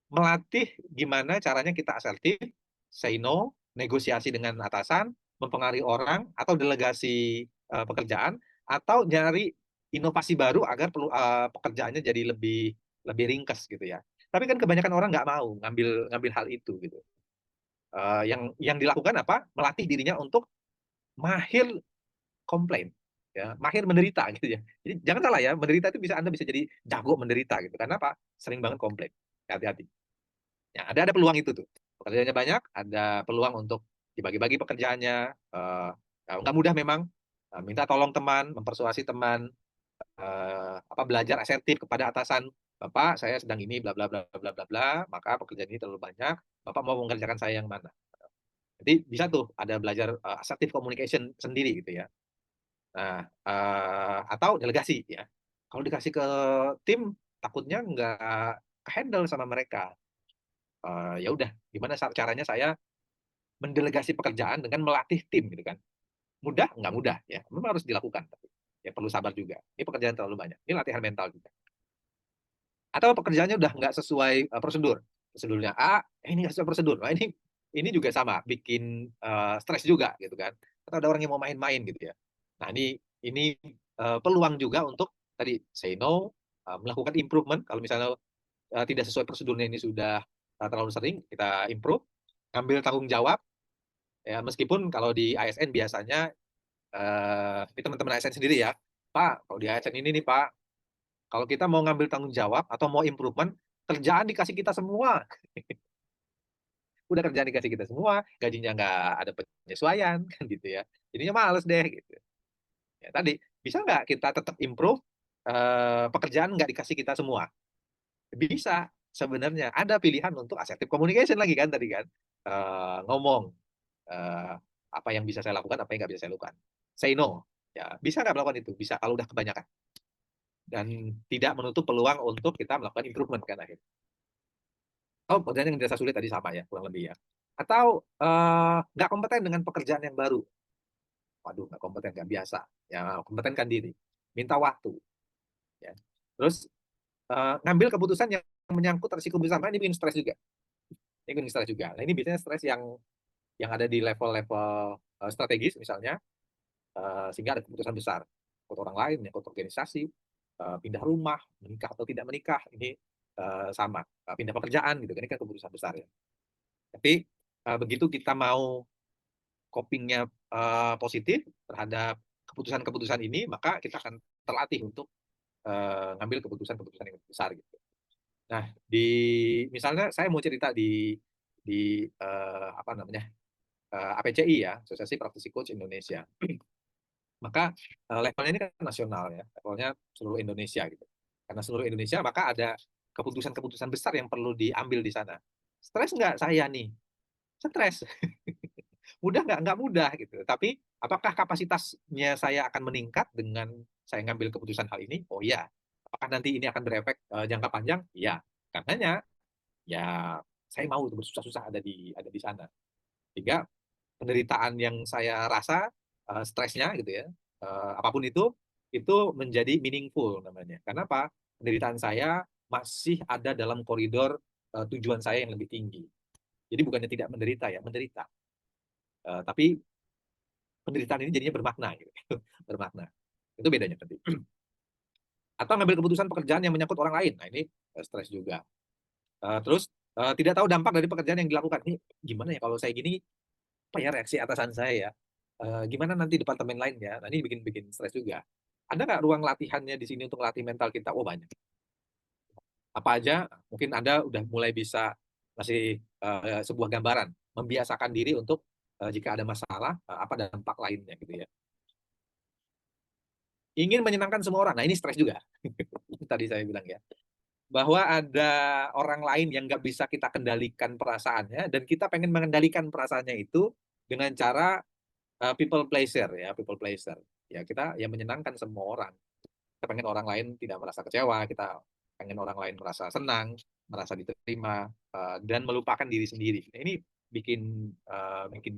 melatih gimana caranya kita asertif, say no, negosiasi dengan atasan, mempengaruhi orang, atau delegasi pekerjaan, atau nyari inovasi baru agar pekerjaannya jadi lebih lebih ringkas gitu ya. Tapi kan kebanyakan orang nggak mau ngambil ngambil hal itu gitu. Yang dilakukan apa? Melatih dirinya untuk mahir komplain, ya, mahir menderita gitu ya. Jadi jangan salah ya, menderita itu Anda bisa jadi jago menderita gitu. Karena apa? Sering banget komplain. Hati-hati. Ya, ada peluang itu tuh. Pekerjaannya banyak, ada peluang untuk dibagi-bagi pekerjaannya. Nggak mudah memang. Minta tolong teman, mempersuasi teman, belajar asertif kepada atasan. Bapak, saya sedang ini, bla bla bla bla bla bla, maka pekerjaan ini terlalu banyak. Bapak mau mengerjakan saya yang mana? Jadi bisa tuh ada belajar assertive communication sendiri gitu ya. Nah, atau delegasi ya. Kalau dikasih ke tim, takutnya nggak handle sama mereka. Ya udah, gimana caranya saya mendelegasi pekerjaan dengan melatih tim gitu kan. Mudah? Nggak mudah ya. Memang harus dilakukan. Tapi ya perlu sabar juga. Ini pekerjaan terlalu banyak. Ini latihan mental juga. Atau pekerjaannya udah nggak sesuai prosedur. Prosedurnya A, ini nggak sesuai prosedur. Nah, ini juga sama, bikin stres juga gitu kan. Atau ada orang yang mau main-main gitu ya. Nah, ini peluang juga untuk tadi say no, melakukan improvement. Kalau misalnya tidak sesuai prosedurnya, ini sudah terlalu sering, kita improve, ambil tanggung jawab. Ya, meskipun kalau di ASN biasanya, ini teman-teman ASN sendiri ya, Pak, kalau di ASN ini nih Pak, kalau kita mau ngambil tanggung jawab atau mau improvement, kerjaan dikasih kita semua. Udah kerjaan dikasih kita semua, gajinya nggak ada penyesuaian, kan gitu ya. Jadinya males deh, gitu. Ya, tadi, bisa nggak kita tetap improve, pekerjaan nggak dikasih kita semua? Bisa, sebenarnya. Ada pilihan untuk assertive communication lagi kan tadi kan. Ngomong, eh, apa yang bisa saya lakukan, apa yang nggak bisa saya lakukan. Say no. Ya, bisa nggak melakukan itu? Bisa, kalau udah kebanyakan. Dan tidak menutup peluang untuk kita melakukan improvement kan akhirnya. Oh, pekerjaan yang dirasa sulit tadi sama ya, kurang lebih ya. Atau nggak kompeten dengan pekerjaan yang baru. Waduh, nggak kompeten, nggak biasa. Ya, kompetenkan diri. Minta waktu. Ya. Terus ngambil keputusan yang menyangkut risiko bersama, ini bikin stres juga. Ini bikin stres juga. Nah, ini biasanya stres yang ada di level-level strategis misalnya, sehingga ada keputusan besar. Ikut orang lain, ikut organisasi, pindah rumah, menikah atau tidak menikah, ini sama. Pindah pekerjaan gitu, ini kan keputusan besar ya. Tapi begitu kita mau copingnya positif terhadap keputusan-keputusan ini, maka kita akan terlatih untuk ngambil keputusan-keputusan yang besar gitu. Nah, misalnya saya mau cerita di apa namanya, APCI ya, Asosiasi Praktisi Coach Indonesia. Maka levelnya ini kan nasional ya, levelnya seluruh Indonesia gitu. Karena seluruh Indonesia, maka ada keputusan-keputusan besar yang perlu diambil di sana. Stres nggak saya nih? Stres. Mudah nggak? Nggak mudah gitu. Tapi apakah kapasitasnya saya akan meningkat dengan saya ngambil keputusan hal ini? Oh iya. Apakah nanti ini akan berefek jangka panjang? Iya. Karenanya ya saya mau bersusah-susah ada di sana. Sehingga penderitaan yang saya rasa, stresnya gitu ya, apapun itu menjadi meaningful namanya. Karena apa? Penderitaan saya masih ada dalam koridor tujuan saya yang lebih tinggi. Jadi bukannya tidak menderita ya, menderita. Tapi penderitaan ini jadinya bermakna gitu. Bermakna. Itu bedanya nanti. Atau ngambil keputusan pekerjaan yang menyangkut orang lain. Nah, ini stres juga. Terus tidak tahu dampak dari pekerjaan yang dilakukan. Ini gimana ya kalau saya gini, apa ya reaksi atasan saya ya? gimana nanti departemen lainnya? Nah, ini bikin stres juga. Ada nggak ruang latihannya di sini untuk latih mental kita? Oh, banyak. Apa aja? Mungkin Anda udah mulai bisa ngasih sebuah gambaran, membiasakan diri untuk jika ada masalah, apa dampak lainnya gitu ya. Ingin menyenangkan semua orang. Nah, ini stres juga. Tadi saya bilang ya. Bahwa ada orang lain yang nggak bisa kita kendalikan perasaannya, dan kita pengen mengendalikan perasaannya itu dengan cara people pleasure ya, people pleasure. Ya, kita yang menyenangkan semua orang. Kita pengen orang lain tidak merasa kecewa, kita pengen orang lain merasa senang, merasa diterima, dan melupakan diri sendiri. Nah, ini bikin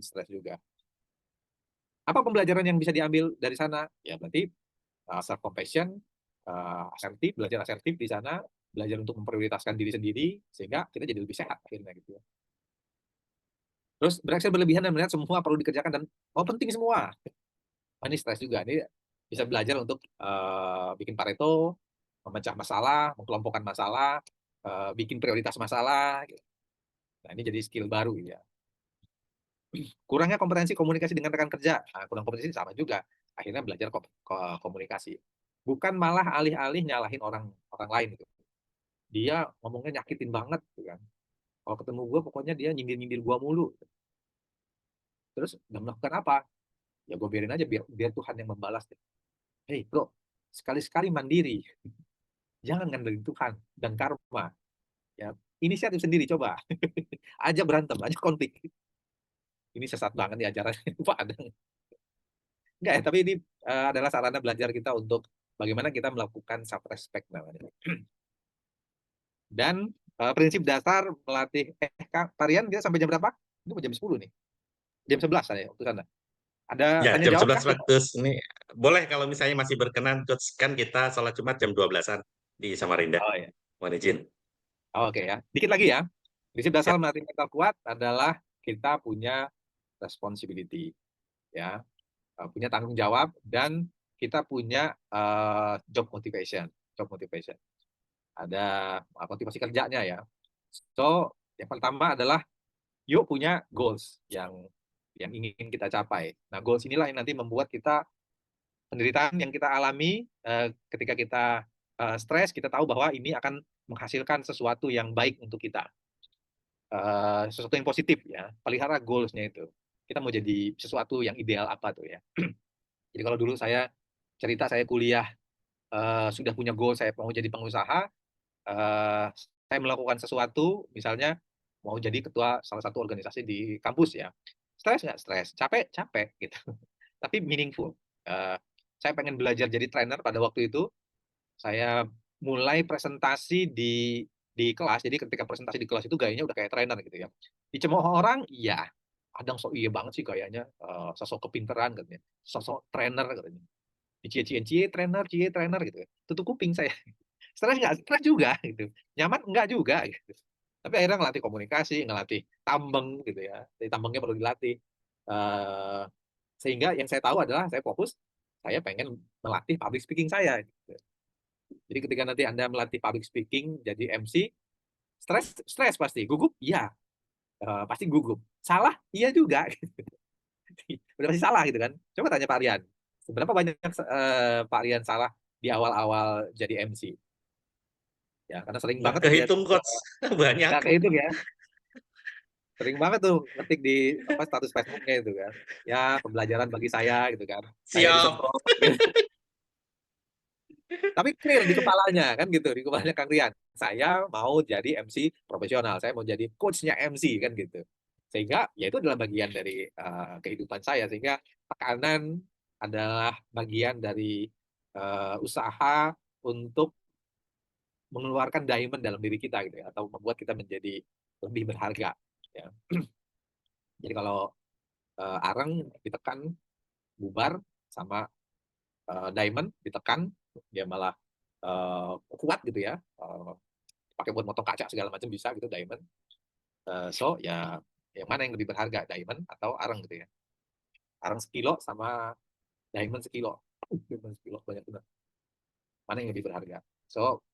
stres juga. Apa pembelajaran yang bisa diambil dari sana? Ya berarti self compassion, asertif, belajar asertif di sana, belajar untuk memprioritaskan diri sendiri sehingga kita jadi lebih sehat akhirnya gitu ya. Terus bereaksi berlebihan dan melihat semua perlu dikerjakan dan penting semua. Ini stres juga. Ini bisa belajar untuk bikin Pareto, memecah masalah, mengkelompokkan masalah, bikin prioritas masalah. Gitu. Nah, ini jadi skill baru ya. Kurangnya kompetensi komunikasi dengan rekan kerja. Nah, kurang kompetensi sama juga. Akhirnya belajar komunikasi. Bukan malah alih-alih nyalahin orang orang lain gitu. Dia ngomongnya nyakitin banget gitu kan. Kalau ketemu gue pokoknya dia nyindir-nyindir gue mulu. Terus nggak melakukan apa? Ya gue biarin aja biar Tuhan yang membalas. Hei bro, sekali-sekali mandiri. Jangan ngandelin Tuhan dan karma. Ya, inisiatif sendiri coba. Aja berantem, aja konflik. Ini sesat banget nih ajarannya Pak Adang. Enggak ya, tapi ini adalah sarana belajar kita untuk bagaimana kita melakukan self respect namanya. Dan prinsip dasar melatih Kak Tarian dia sampai jam berapa? Ini jam 10 nih. Jam 11 saya waktu sana. Ada Ya, tanya jam jawab 11 kan? waktu ini boleh kalau misalnya masih berkenan, Coach, kan kita sholat Jumat jam 12-an di Samarinda. Oh ya. Mohon izin. Oke ya. Dikit lagi ya. Prinsip dasar Siap. melatih mental kuat adalah kita punya responsibility ya, punya tanggung jawab dan kita punya job motivation. Job motivation. Ada motivasi kerjanya ya. So, yang pertama adalah yuk punya goals yang ingin kita capai. Nah, goals inilah yang nanti membuat kita penderitaan yang kita alami ketika kita stres, kita tahu bahwa ini akan menghasilkan sesuatu yang baik untuk kita. Sesuatu yang positif ya. Pelihara goals-nya itu. Kita mau jadi sesuatu yang ideal apa tuh ya. Jadi kalau dulu saya cerita saya kuliah sudah punya goal saya mau jadi pengusaha, saya melakukan sesuatu, misalnya mau jadi ketua salah satu organisasi di kampus ya. Stres nggak? Stres. Capek? Capek gitu. Tapi meaningful. Saya pengen belajar jadi trainer pada waktu itu. Saya mulai presentasi di kelas. Jadi ketika presentasi di kelas itu gayanya udah kayak trainer gitu ya. Dicemooh orang, iya. Kadang sok iya banget sih gayanya, sosok kepinteran katanya. Sosok trainer katanya. Cie trainer gitu ya. Tutup kuping saya. Stres nggak? Stres juga gitu. Nyaman enggak juga gitu. Tapi akhirnya ngelatih komunikasi, ngelatih tambeng gitu ya. Jadi tambengnya perlu dilatih. Uh, Sehingga yang saya tahu adalah saya fokus, saya pengen melatih public speaking saya. Gitu. Jadi ketika nanti Anda melatih public speaking jadi MC, stres pasti. Gugup? Iya. Pasti gugup. Salah? Iya juga. Udah pasti salah gitu kan. Coba tanya Pak Rian. Seberapa banyak Pak Rian salah di awal-awal jadi MC? Ya, karena sering Nggak banget lihat kehitung, Coach. Banyak. nggak kehitung ya. Sering banget tuh ngetik di status Facebooknya itu kan. Ya, pembelajaran bagi saya gitu kan. Kayak Siap. disemprot. Gitu. Tapi clear di kepalanya kan gitu, di kepalanya Kang Rian. Saya mau jadi MC profesional, saya mau jadi coachnya MC kan gitu. Sehingga ya itu adalah bagian dari kehidupan saya. Sehingga tekanan adalah bagian dari usaha untuk mengeluarkan diamond dalam diri kita gitu ya, atau membuat kita menjadi lebih berharga. Ya. Jadi kalau areng ditekan bubar, sama diamond ditekan dia malah kuat gitu ya, pakai buat motong kaca segala macam bisa gitu diamond. So ya yang mana yang lebih berharga, diamond atau areng gitu ya. Areng sekilo sama diamond sekilo. Diamond sekilo banyak benar. Mana yang lebih berharga? So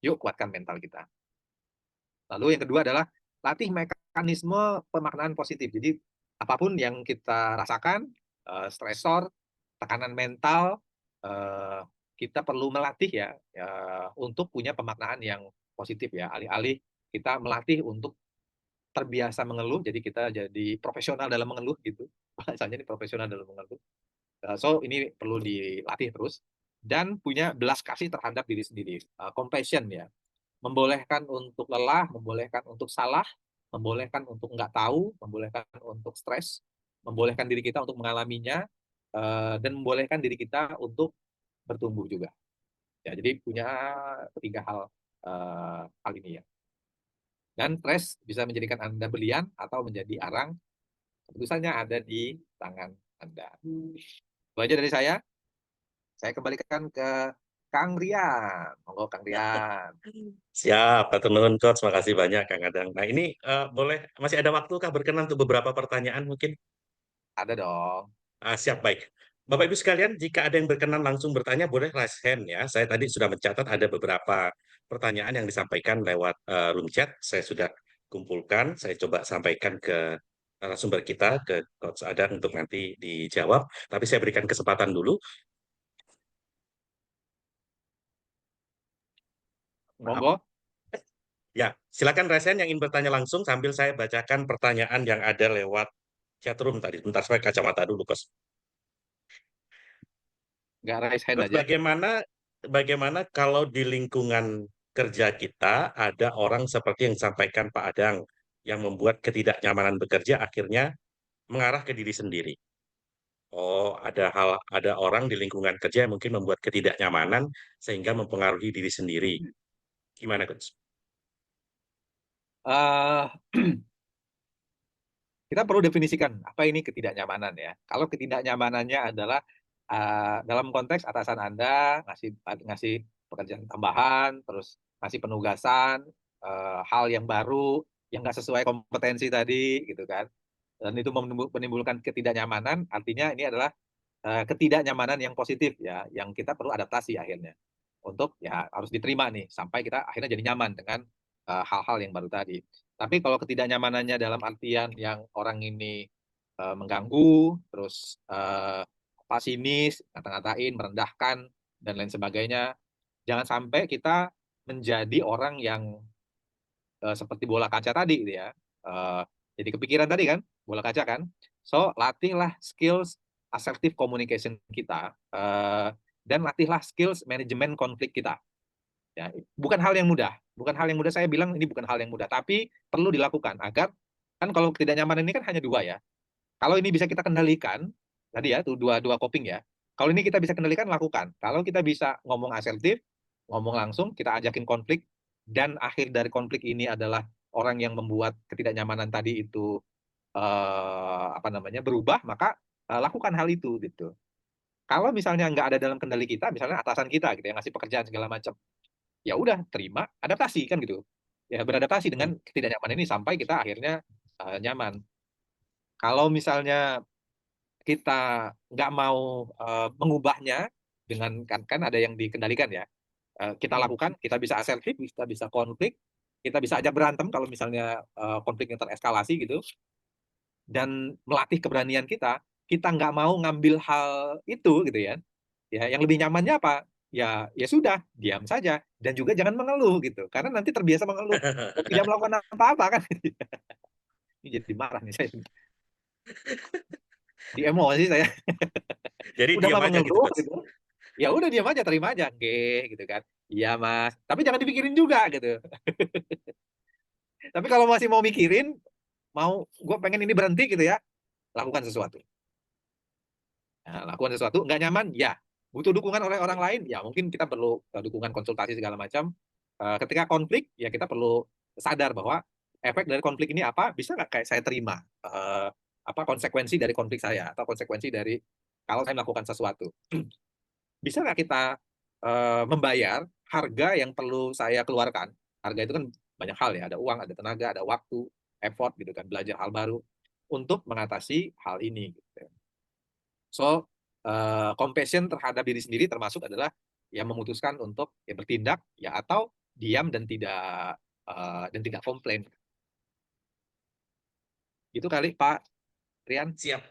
yuk kuatkan mental kita. Lalu yang kedua adalah latih mekanisme pemaknaan positif. Jadi apapun yang kita rasakan, stresor, tekanan mental, kita perlu melatih ya, untuk punya pemaknaan yang positif ya, alih-alih kita melatih untuk terbiasa mengeluh, jadi kita jadi profesional dalam mengeluh gitu, bahasanya ini profesional dalam mengeluh. So ini perlu dilatih terus dan punya belas kasih terhadap diri sendiri, compassion ya. Membolehkan untuk lelah, membolehkan untuk salah, membolehkan untuk nggak tahu, membolehkan untuk stres, membolehkan diri kita untuk mengalaminya, dan membolehkan diri kita untuk bertumbuh juga. Ya, jadi punya 3 hal ini ya. Dan stres bisa menjadikan Anda berlian atau menjadi arang, keputusannya ada di tangan Anda. Itu aja dari saya kembalikan ke Kang Rian. Monggo Kang Rian. Siap, Kak nuhun Coach, makasih banyak Kang Adang. Nah ini boleh, masih ada waktu kah berkenan untuk beberapa pertanyaan mungkin? Ada dong. Siap, baik. Bapak Ibu sekalian, jika ada yang berkenan langsung bertanya, boleh raise hand ya. Saya tadi sudah mencatat ada beberapa pertanyaan yang disampaikan lewat room chat. Saya sudah kumpulkan, saya coba sampaikan ke narasumber kita, ke Coach Adang untuk nanti dijawab. Tapi saya berikan kesempatan dulu. Maaf. Monggo. Ya, silakan raise hand yang ingin bertanya langsung sambil saya bacakan pertanyaan yang ada lewat chat room tadi. Bentar, saya kacamata dulu, Coach. Nggak raise hand Terus aja. bagaimana kalau di lingkungan kerja kita ada orang seperti yang disampaikan Pak Adang yang membuat ketidaknyamanan bekerja akhirnya mengarah ke diri sendiri. Oh, ada orang di lingkungan kerja yang mungkin membuat ketidaknyamanan sehingga mempengaruhi diri sendiri. Gimana, Coach? Eee, kita perlu definisikan apa ini ketidaknyamanan ya. Kalau ketidaknyamanannya adalah, dalam konteks atasan Anda ngasih ngasih pekerjaan tambahan, terus ngasih penugasan, hal yang baru, yang nggak sesuai kompetensi tadi gitu kan, dan itu menimbulkan ketidaknyamanan, artinya ini adalah, ketidaknyamanan yang positif ya, yang kita perlu adaptasi akhirnya. Untuk ya harus diterima nih, sampai kita akhirnya jadi nyaman dengan, hal-hal yang baru tadi. Tapi kalau ketidaknyamanannya dalam artian yang orang ini, mengganggu, terus, sinis, ngata-ngatain, merendahkan, dan lain sebagainya, jangan sampai kita menjadi orang yang, seperti bola kaca tadi gitu ya, eee, jadi kepikiran tadi kan, bola kaca kan. So, latihlah skills assertive communication kita, dan latihlah skills manajemen konflik kita. Ya, bukan hal yang mudah, bukan hal yang mudah, saya bilang ini bukan hal yang mudah, tapi perlu dilakukan agar kan kalau ketidaknyamanan ini kan hanya 2 ya. Kalau ini bisa kita kendalikan, tadi ya tuh dua coping ya. Kalau ini kita bisa kendalikan, lakukan. Kalau kita bisa ngomong asertif, ngomong langsung, kita ajakin konflik, dan akhir dari konflik ini adalah orang yang membuat ketidaknyamanan tadi itu, apa namanya, berubah, maka, lakukan hal itu, gitu. Kalau misalnya nggak ada dalam kendali kita, misalnya atasan kita gitu yang ngasih pekerjaan segala macam, ya udah terima, adaptasi kan gitu. Ya beradaptasi Hmm. dengan ketidaknyamanan ini sampai kita akhirnya, nyaman. Kalau misalnya kita nggak mau, mengubahnya dengan kan ada yang dikendalikan ya, kita lakukan, kita bisa asertif, kita bisa konflik, kita bisa ajak berantem kalau misalnya, konfliknya tereskalasi gitu, dan melatih keberanian kita nggak mau ngambil hal itu gitu ya. Ya, yang lebih nyamannya apa? Ya sudah, diam saja dan juga jangan mengeluh gitu, karena nanti terbiasa mengeluh, tidak melakukan apa-apa kan. Ini jadi marah nih saya, di emosi saya. Jadi Udah diam mah aja gitu, mengeluh Coach. gitu, ya udah diam aja, terima aja, "Oke," gitu kan, "Iya Mas," tapi jangan dipikirin juga gitu. Tapi kalau masih mau mikirin, gue pengen ini berhenti gitu ya, lakukan sesuatu. Nah, lakukan sesuatu, nggak nyaman, ya. Butuh dukungan oleh orang lain, ya mungkin kita perlu, dukungan konsultasi segala macam. Ketika konflik, ya kita perlu sadar bahwa efek dari konflik ini apa, bisa nggak kayak saya terima, apa konsekuensi dari konflik saya, atau konsekuensi dari kalau saya melakukan sesuatu. Bisa nggak kita, membayar harga yang perlu saya keluarkan. Harga itu kan banyak hal ya, ada uang, ada tenaga, ada waktu, effort gitu kan, belajar hal baru, untuk mengatasi hal ini, gitu. So, compassion terhadap diri sendiri termasuk adalah ya memutuskan untuk ya bertindak, ya atau diam dan tidak komplain. Itu kali, Pak. Rian? Siap.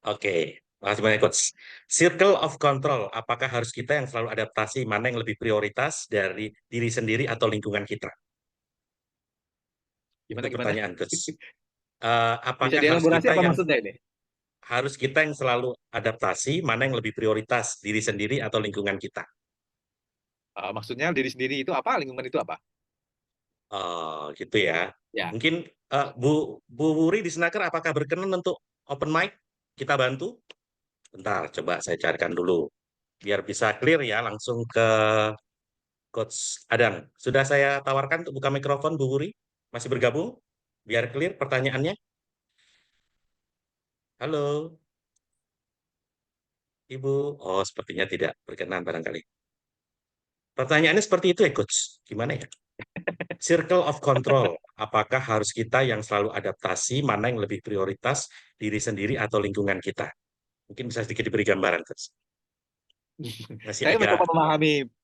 Oke. Makasih banyak, Coach. Circle of control, apakah harus kita yang selalu adaptasi mana yang lebih prioritas dari diri sendiri atau lingkungan kita? Itu Gimana gimana? pertanyaan, Coach. Bisa Apakah harus dielaborasi kita apa yang maksudnya ini? selalu adaptasi mana yang lebih prioritas diri sendiri atau lingkungan kita? Maksudnya diri sendiri itu apa, lingkungan itu apa? Gitu ya. Ya. Mungkin Bu Wuri di Senaker apakah berkenan untuk open mic? Kita bantu? Bentar, coba saya carikan dulu. Biar bisa clear ya, langsung ke Coach Adang. Sudah saya tawarkan untuk buka mikrofon, Bu Wuri. Masih bergabung? Biar clear pertanyaannya. Halo, Ibu. Oh, sepertinya tidak berkenan barangkali. Pertanyaannya seperti itu ya, Coach. Gimana ya? Circle of control. Apakah harus kita yang selalu adaptasi, mana yang lebih prioritas, diri sendiri atau lingkungan kita? Mungkin bisa sedikit diberi gambaran, Coach. Masih Saya agak, mencoba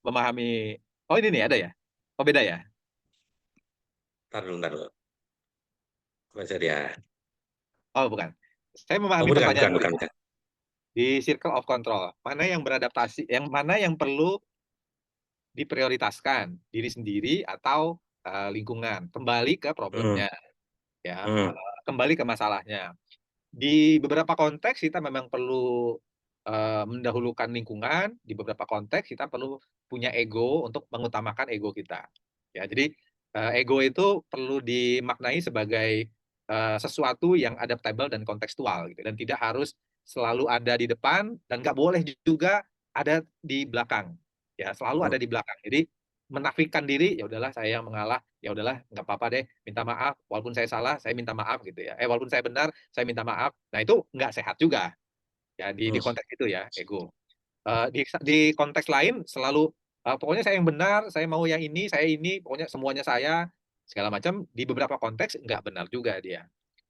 memahami. Oh ini nih ada ya? Oh beda ya? ntar dulu. Coba dia. Oh bukan. Saya Oh, memahami bukan, pertanyaan bukan, dulu bukan, ya. bukan. Di circle of control, mana yang beradaptasi, yang mana yang perlu diprioritaskan, diri sendiri atau lingkungan? Kembali ke Hmm, problemnya, ya. hmm, Kembali ke masalahnya. Di beberapa konteks kita memang perlu mendahulukan lingkungan, di beberapa konteks kita perlu punya ego untuk mengutamakan ego kita. Ya, jadi ego itu perlu dimaknai sebagai sesuatu yang adaptable dan kontekstual gitu, dan tidak harus selalu ada di depan dan nggak boleh juga ada di belakang. Ya, selalu hmm. ada di belakang. Jadi menafikan diri, ya udahlah saya yang mengalah, ya udahlah nggak apa-apa deh, minta maaf walaupun saya salah, saya minta maaf gitu ya. Walaupun saya benar, saya minta maaf. Nah, itu nggak sehat juga ya di Hmm. konteks itu ya, ego. Di konteks lain selalu pokoknya saya yang benar, saya mau yang ini, pokoknya semuanya saya segala macam, di beberapa konteks nggak benar juga dia.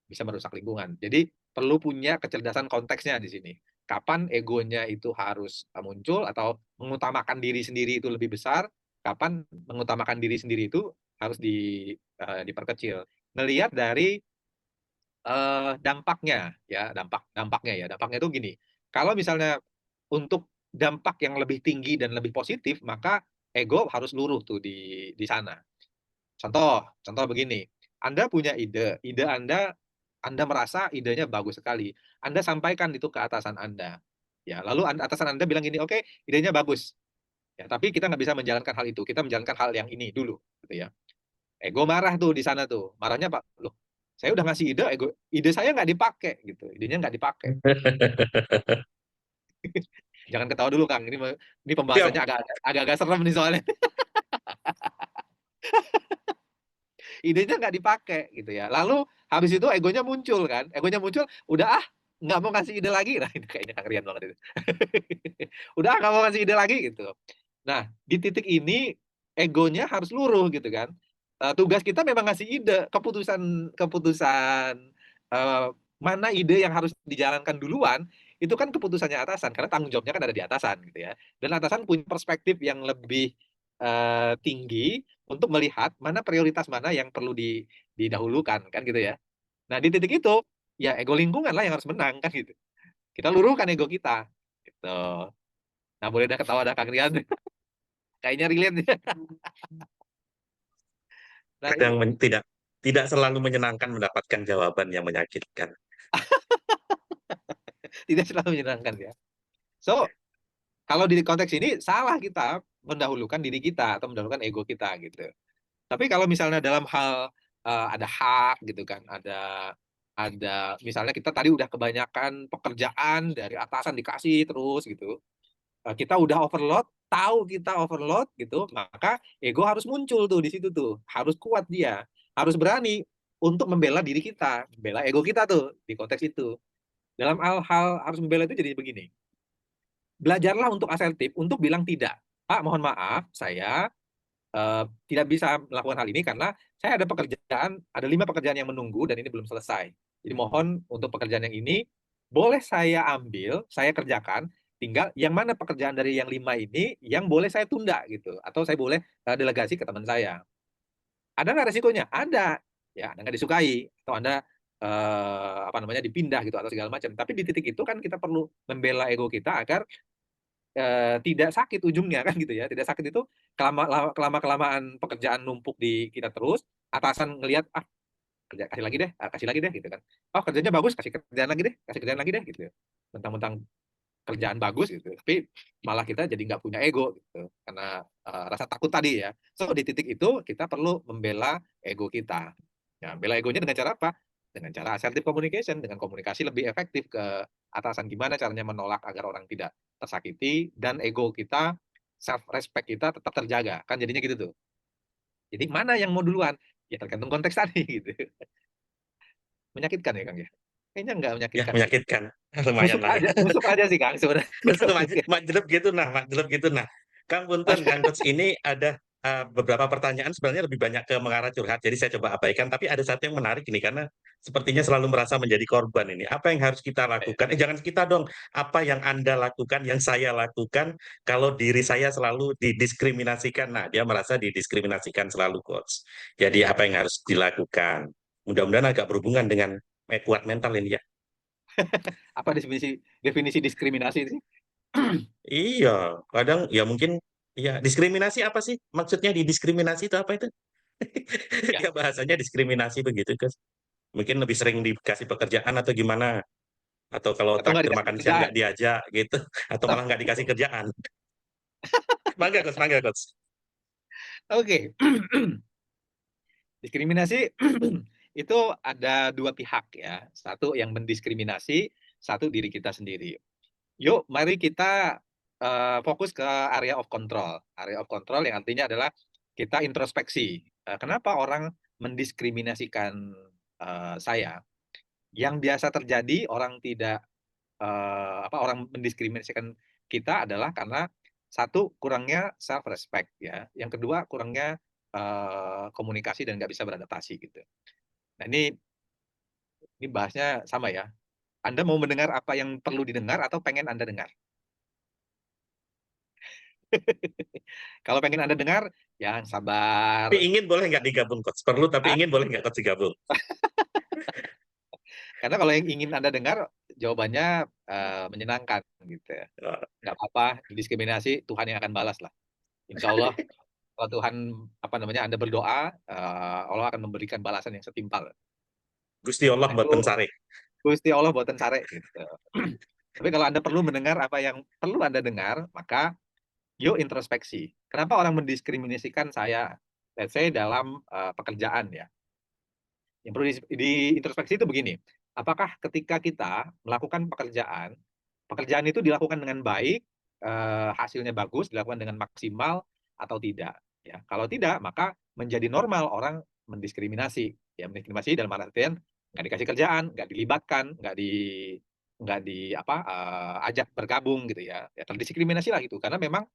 Bisa merusak lingkungan. Jadi perlu punya kecerdasan konteksnya di sini. Kapan egonya itu harus muncul atau mengutamakan diri sendiri itu lebih besar, kapan mengutamakan diri sendiri itu harus diperkecil. Melihat dari dampaknya ya, dampaknya itu gini. Kalau misalnya untuk dampak yang lebih tinggi dan lebih positif, maka ego harus luruh tuh di sana. Contoh begini. Anda punya ide Anda merasa idenya bagus sekali. Anda sampaikan itu ke atasan Anda. Ya, lalu atasan Anda bilang gini, oke, idenya bagus. Ya, tapi kita nggak bisa menjalankan hal itu. Kita menjalankan hal yang ini dulu, gitu ya. Ego marah tuh di sana tuh. Marahnya Pak, loh, saya udah ngasih ide saya nggak dipakai gitu. Idenya nggak dipakai. Jangan ketawa dulu Kang. Ini pembahasannya Siap. agak-agak serem nih soalnya. Idenya nggak dipakai gitu ya. Lalu habis itu egonya muncul kan. Egonya muncul, udah nggak mau ngasih ide lagi. Nah, ini kayaknya Kang Rian banget itu. Udah nggak mau ngasih ide lagi gitu. Nah, di titik ini egonya harus luruh gitu kan. Tugas kita memang ngasih ide, keputusan keputusan eh, mana ide yang harus dijalankan duluan, itu kan keputusannya atasan karena tanggung jawabnya kan ada di atasan gitu ya. Dan atasan punya perspektif yang lebih tinggi untuk melihat mana prioritas mana yang perlu didahulukan kan gitu ya. Nah, di titik itu ya ego lingkungan lah yang harus menang kan gitu. Kita luruhkan ego kita gitu. Nah, boleh dah ketawa dah Kang Rian. Kayaknya relate nih. Nah, Kadang tidak tidak selalu menyenangkan mendapatkan jawaban yang menyakitkan. tidak selalu menyenangkan ya. So, kalau di konteks ini salah kita mendahulukan diri kita atau mendahulukan ego kita gitu. Tapi kalau misalnya dalam hal ada hak gitu kan, ada misalnya kita tadi udah kebanyakan pekerjaan dari atasan dikasih terus gitu. Kita udah overload, tahu kita overload gitu, maka ego harus muncul tuh di situ tuh. Harus kuat dia, harus berani untuk membela diri kita, membela ego kita tuh di konteks itu. Dalam hal-hal harus membela itu jadi begini. Belajarlah untuk asertif, untuk bilang tidak. Pak, mohon maaf, saya tidak bisa melakukan hal ini karena saya ada pekerjaan, ada 5 pekerjaan yang menunggu dan ini belum selesai. Jadi mohon untuk pekerjaan yang ini boleh saya ambil, saya kerjakan. Tinggal yang mana pekerjaan dari yang 5 ini yang boleh saya tunda gitu, atau saya boleh delegasi ke teman saya. Ada nggak resikonya? Ada. Ya, Anda nggak disukai atau Anda apa namanya, dipindah gitu atau segala macam. Tapi di titik itu kan kita perlu membela ego kita agar tidak sakit ujungnya kan gitu ya. Tidak sakit itu kelama-kelamaan pekerjaan numpuk di kita terus, atasan ngelihat, "Ah, kasih lagi deh, kasih lagi deh," gitu kan. "Oh, kerjanya bagus, kasih kerjaan lagi deh, kasih kerjaan lagi deh," gitu ya. Mentang-mentang kerjaan bagus gitu, tapi malah kita jadi nggak punya ego gitu, karena rasa takut tadi ya. So di titik itu kita perlu membela ego kita. Ya, bela egonya dengan cara apa? Dengan cara assertive communication, dengan komunikasi lebih efektif ke atasan. Gimana caranya menolak agar orang tidak tersakiti dan ego kita, self respect kita tetap terjaga. Kan jadinya gitu tuh. Jadi mana yang mau duluan? Ya tergantung konteks tadi gitu. Menyakitkan ya Kang ya? Kayaknya nggak Ya, menyakitkan sih. menyakitkan. Lumayan lah ya. Nusuk aja sih Kang sebenarnya. Terus majelep gitu nah, majelep gitu nah. Kang Punten, Kang Coach, ini ada beberapa pertanyaan sebenarnya lebih banyak ke mengarah curhat, jadi saya coba abaikan. Tapi ada satu yang menarik ini karena sepertinya selalu merasa menjadi korban ini. Apa yang harus kita lakukan? Jangan kita dong. Apa yang Anda lakukan, yang saya lakukan, kalau diri saya selalu didiskriminasikan? Nah, dia merasa didiskriminasikan selalu, Coach. Jadi apa yang harus dilakukan? Mudah-mudahan agak berhubungan dengan kuat mental ini ya. Apa definisi definisi diskriminasi sih? Iya, kadang ya mungkin ya diskriminasi apa sih? Maksudnya di diskriminasi itu apa itu? Ya, Ya bahasanya diskriminasi begitu kan. Mungkin lebih sering dikasih pekerjaan atau gimana? Atau kalau atau nggak traktir dikasih makan siang kerjaan. nggak diajak gitu? Atau malah nggak dikasih kerjaan? Mangga coach, mangga coach. Oke, diskriminasi itu ada dua pihak ya. Satu yang mendiskriminasi, satu diri kita sendiri. Yuk, mari kita fokus ke area of control. Area of control yang artinya adalah kita introspeksi. Kenapa orang mendiskriminasikan saya? Yang biasa terjadi orang tidak orang mendiskriminasikan kita adalah karena satu kurangnya self respect ya, yang kedua kurangnya komunikasi dan nggak bisa beradaptasi gitu. Nah ini bahasnya sama ya. Anda mau mendengar apa yang perlu didengar atau pengen Anda dengar? Kalau pengen Anda dengar, yang Tapi sabar. ingin boleh nggak digabung coach? Perlu tapi Ah, ingin boleh nggak coach digabung? karena kalau yang ingin Anda dengar, jawabannya menyenangkan gitu ya. Eh, Nggak apa-apa, diskriminasi Tuhan yang akan balas lah. Insya Allah kalau Tuhan apa namanya Anda berdoa, Allah akan memberikan balasan yang setimpal. Gusti Allah Nah itu mboten sare. Gusti Allah buatan sare gitu. Tapi kalau Anda perlu mendengar apa yang perlu Anda dengar, maka yuk introspeksi. Kenapa orang mendiskriminasikan saya? Let's say dalam pekerjaan ya. Yang perlu diintrospeksi itu begini. Apakah ketika kita melakukan pekerjaan, pekerjaan itu dilakukan dengan baik, hasilnya bagus, dilakukan dengan maksimal atau tidak? Ya, kalau tidak, maka menjadi normal orang mendiskriminasi. Ya, mendiskriminasi dalam artian nggak dikasih kerjaan, nggak dilibatkan, nggak di apa ajak bergabung gitu ya. Ya terdiskriminasi lah gitu. Karena memang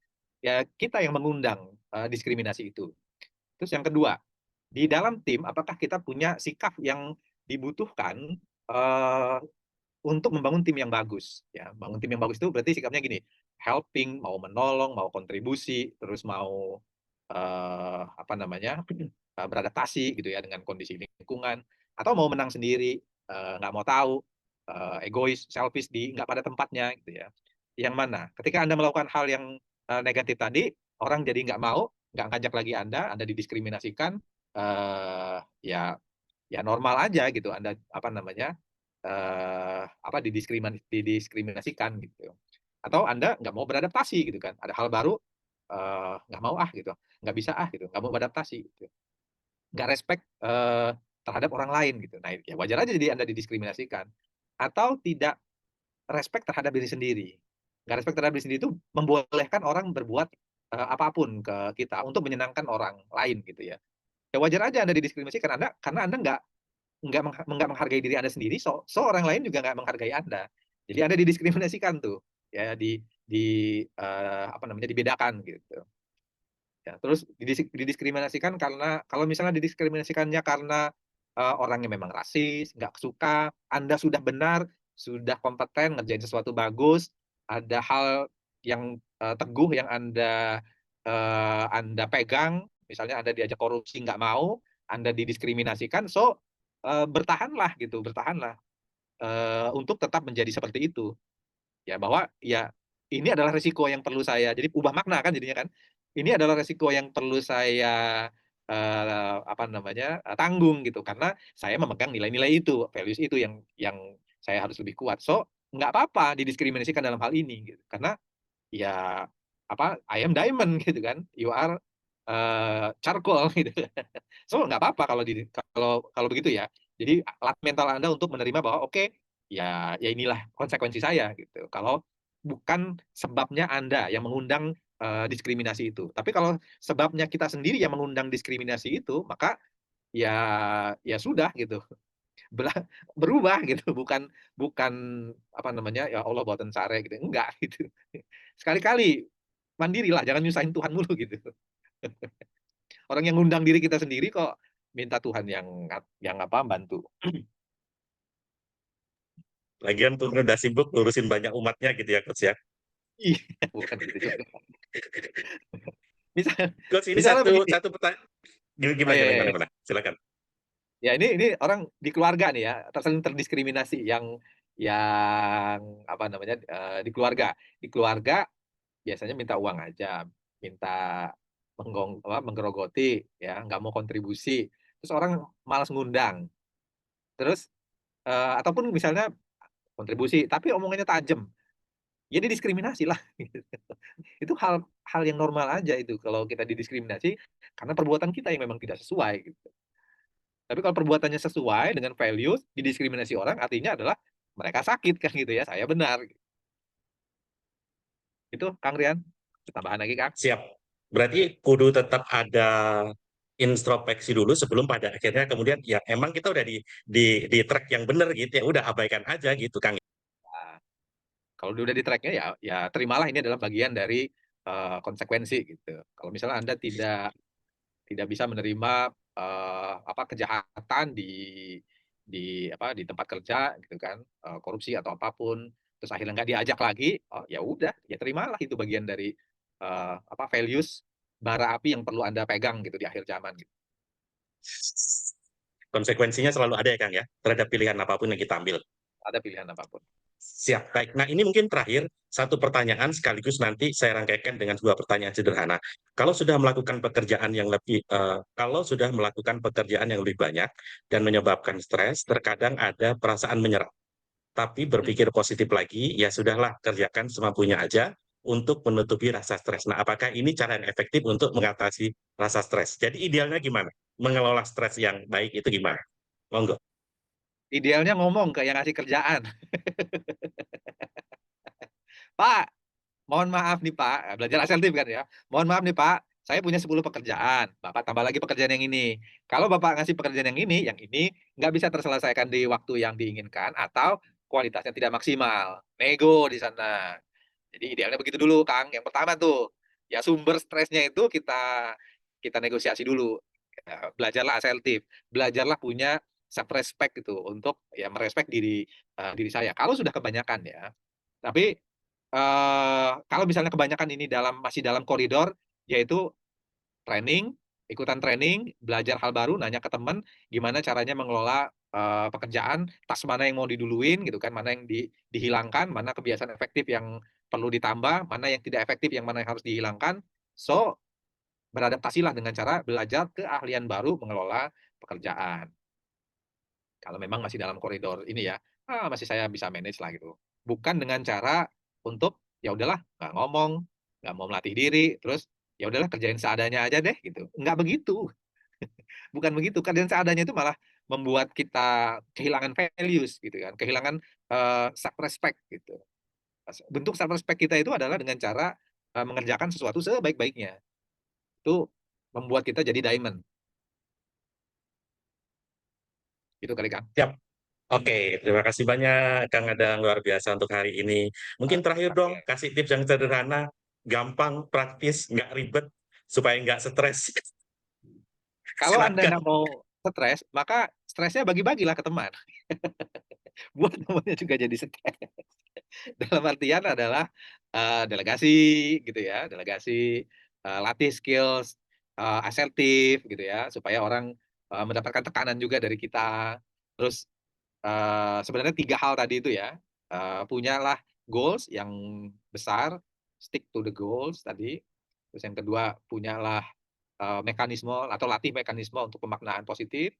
ya kita yang mengundang diskriminasi itu. Terus yang kedua, di dalam tim apakah kita punya sikap yang dibutuhkan uh, untuk membangun tim yang bagus ya bangun tim yang bagus itu berarti sikapnya gini helping mau menolong mau kontribusi terus mau apa namanya beradaptasi gitu ya dengan kondisi lingkungan atau mau menang sendiri nggak mau tahu egois selfish di nggak pada tempatnya gitu ya yang mana ketika anda melakukan hal yang negatif tadi orang jadi nggak mau nggak ngajak lagi anda didiskriminasikan ya ya normal aja gitu anda apa namanya apa didiskriminasikan gitu atau anda nggak mau beradaptasi gitu kan ada hal baru nggak mau ah gitu nggak bisa ah gitu nggak mau beradaptasi gitu nggak respect terhadap orang lain gitu nah ya wajar aja jadi anda didiskriminasikan atau tidak respect terhadap diri sendiri nggak respect terhadap diri sendiri itu membolehkan orang berbuat apapun ke kita untuk menyenangkan orang lain gitu ya ya wajar aja anda didiskriminasikan anda karena anda nggak menghargai diri anda sendiri so orang lain juga nggak menghargai anda jadi anda didiskriminasikan tuh ya apa namanya dibedakan gitu ya terus didiskriminasikan karena kalau misalnya didiskriminasikannya karena orangnya memang rasis nggak suka anda sudah benar sudah kompeten ngerjain sesuatu bagus ada hal yang teguh yang anda pegang misalnya anda diajak korupsi nggak mau anda didiskriminasikan so bertahanlah gitu, bertahanlah, untuk tetap menjadi seperti itu. Ya bahwa ya ini adalah resiko yang perlu saya jadi ubah makna kan jadinya kan. Ini adalah resiko yang perlu saya, apa namanya, tanggung gitu karena saya memegang nilai-nilai itu, values itu yang saya harus lebih kuat. So, nggak apa-apa didiskriminasikan dalam hal ini gitu. Karena ya apa, I am diamond gitu kan, you are, charcoal gitu. So, nggak apa-apa kalau begitu ya. Jadi latih mental Anda untuk menerima bahwa oke, ya inilah konsekuensi saya gitu. Kalau bukan sebabnya Anda yang mengundang, diskriminasi itu. Tapi kalau sebabnya kita sendiri yang mengundang diskriminasi itu, maka ya ya sudah gitu, bela berubah gitu, bukan bukan apa namanya, ya Allah buatan sare gitu, enggak gitu. Sekali-kali mandirilah, jangan nyusahin Tuhan mulu gitu. Orang yang ngundang diri kita sendiri kok minta Tuhan yang apa, bantu. Lagian Tuhan udah sibuk ngurusin banyak umatnya gitu ya, Coach ya. Iya, bukan gitu juga. Misal Coach, ini misalnya satu begini, satu pertanyaan. oh Gimana, ya gimana, ya gimana, ya. gimana? Silakan. Ya ini orang di keluarga nih ya, saling terdiskriminasi yang apa namanya, di keluarga. Di keluarga biasanya minta uang aja, minta menggerogoti ya, nggak mau kontribusi, terus orang malas ngundang. Terus, ataupun misalnya kontribusi, tapi omongannya tajam, ya didiskriminasi lah gitu. Itu hal hal yang normal aja itu kalau kita didiskriminasi karena perbuatan kita yang memang tidak sesuai gitu. Tapi kalau perbuatannya sesuai dengan values, didiskriminasi orang artinya adalah mereka sakit kan gitu ya, saya benar. Itu Kang Rian, tambahan lagi Kang. Siap. Berarti kudu tetap ada introspeksi dulu sebelum pada akhirnya kemudian ya emang kita udah di track yang bener gitu ya udah abaikan aja gitu Kang. Nah, kalau udah di track-nya ya ya terimalah ini adalah bagian dari, konsekuensi gitu. Kalau misalnya Anda tidak tidak bisa menerima, apa, kejahatan di tempat kerja gitu kan, korupsi atau apapun, terus akhirnya nggak diajak lagi, oh ya udah, ya terimalah itu bagian dari, apa, values bara api yang perlu Anda pegang gitu di akhir zaman gitu, Konsekuensinya selalu ada ya Kang ya terhadap pilihan apapun yang kita ambil. ada pilihan apapun. Siap, baik. Nah, ini mungkin terakhir, satu pertanyaan sekaligus nanti saya rangkaikan dengan dua pertanyaan sederhana. Kalau sudah melakukan pekerjaan yang lebih banyak dan menyebabkan stres, terkadang ada perasaan menyerah. Tapi Mhm. berpikir positif lagi, ya sudahlah, kerjakan semampunya aja untuk menutupi rasa stres. Nah, apakah ini cara yang efektif untuk mengatasi rasa stres? Jadi idealnya gimana? Mengelola stres yang baik itu gimana? Monggo. Idealnya ngomong ke yang ngasih kerjaan, "Pak, mohon maaf nih Pak," belajar asertif kan ya, "Mohon maaf nih Pak, saya punya 10 pekerjaan, Bapak tambah lagi pekerjaan yang ini. Kalau Bapak ngasih pekerjaan yang ini nggak bisa terselesaikan di waktu yang diinginkan atau kualitasnya tidak maksimal." Nego di sana. Jadi idealnya begitu dulu Kang, yang pertama tuh. Ya sumber stresnya itu kita kita negosiasi dulu. Belajarlah asertif, belajarlah punya self respect gitu untuk ya merespek diri saya. Kalau sudah kebanyakan ya. Tapi kalau misalnya kebanyakan ini masih dalam koridor, yaitu training, ikutan training, belajar hal baru, nanya ke teman, gimana caranya mengelola, pekerjaan, tas mana yang mau diduluin gitu kan, mana yang dihilangkan, mana kebiasaan efektif yang perlu ditambah, mana yang tidak efektif, yang mana yang harus dihilangkan. So, beradaptasilah dengan cara belajar keahlian baru mengelola pekerjaan. Kalau memang masih dalam koridor ini ya, masih saya bisa manage lah gitu. Bukan dengan cara untuk, ya udahlah nggak ngomong, nggak mau melatih diri, terus ya udahlah kerjain seadanya aja deh gitu. Nggak begitu, bukan begitu. Kerjaan seadanya itu malah membuat kita kehilangan values gitu kan, kehilangan, self respect gitu. Bentuk self respect kita itu adalah dengan cara, mengerjakan sesuatu sebaik-baiknya. Itu membuat kita jadi diamond, gitu kali Kang. Siap. Oke, terima kasih banyak Kang Adang, luar biasa untuk hari ini. Mungkin terakhir dong, Oke. kasih tips yang sederhana, gampang, praktis, nggak ribet, supaya nggak stres. Kalau Anda Silakan. nggak mau stres, maka stresnya bagi-bagilah ke teman. Buat temannya juga jadi stres. Dalam artian adalah, delegasi gitu ya, delegasi, latih skills, asertif gitu ya, supaya orang, mendapatkan tekanan juga dari kita. Terus sebenarnya 3 hal tadi itu ya, punyalah goals yang besar, stick to the goals tadi. Terus yang kedua, punyalah, mekanisme atau latih mekanisme untuk pemaknaan positif.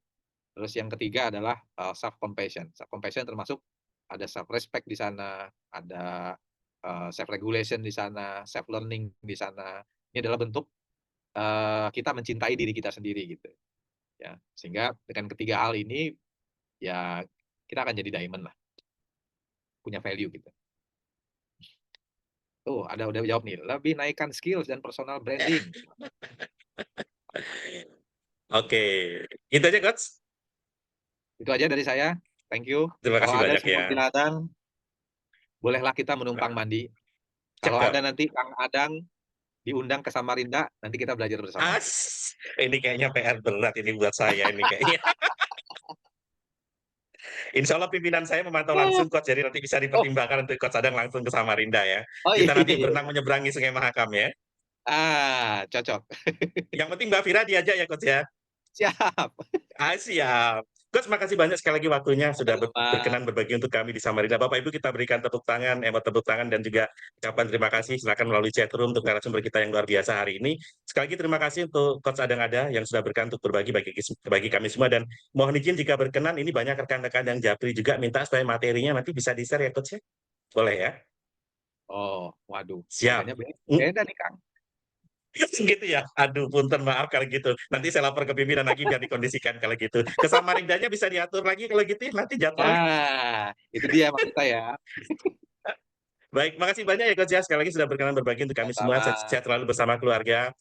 Terus yang ketiga adalah, self compassion. Self compassion termasuk ada self respect di sana, ada, self regulation di sana, self learning di sana. Ini adalah bentuk, kita mencintai diri kita sendiri gitu ya. Sehingga dengan ketiga hal ini, ya kita akan jadi diamond lah, punya value gitu. Tuh, ada udah jawab nih, lebih naikkan skills dan personal branding. Oke, itu aja Coach. Itu aja dari saya, thank you. Terima Kalau kasih ada banyak ya. Simon Siladang, bolehlah kita menumpang mandi. Kalau Cakep. ada nanti Kang Adang diundang ke Samarinda, nanti kita belajar bersama. Ini kayaknya PR berat ini buat saya ini kayaknya. Insya Allah pimpinan saya memantau langsung Coach, jadi nanti bisa Oh, dipertimbangkan untuk Coach Adang langsung ke Samarinda ya. oh Kita iya nanti iya berenang iya. menyeberangi Sungai Mahakam ya. Cocok. Yang penting Mbak Vira diajak ya Coach ya. Siap. Siap. Coach, makasih banyak sekali lagi waktunya sudah Sama-sama. berkenan berbagi untuk kami di Samarinda. Bapak Ibu kita berikan tepuk tangan, emot tepuk tangan dan juga ucapan terima kasih. Silakan melalui chat room untuk narasumber kita yang luar biasa hari ini. Sekali lagi terima kasih untuk Coach Adang Ada yang sudah berkenan untuk berbagi bagi kami semua dan mohon izin jika berkenan ini banyak rekan-rekan yang japri juga minta supaya materinya nanti bisa di-share ya Coach ya. Boleh ya? Oh, waduh, Siap. harganya Hmm, beda nih, Kang. gitu ya. Aduh, punten maaf kalau gitu. Nanti saya lapor ke pimpinan lagi biar dikondisikan kalau gitu. Ke Samarindanya bisa diatur lagi kalau gitu ya, nanti jadwalnya. Itu dia maksud saya. Baik, makasih banyak ya Coach ya. Sekali lagi sudah berkenan berbagi untuk kami semua. Sama-sama. Sehat selalu bersama keluarga.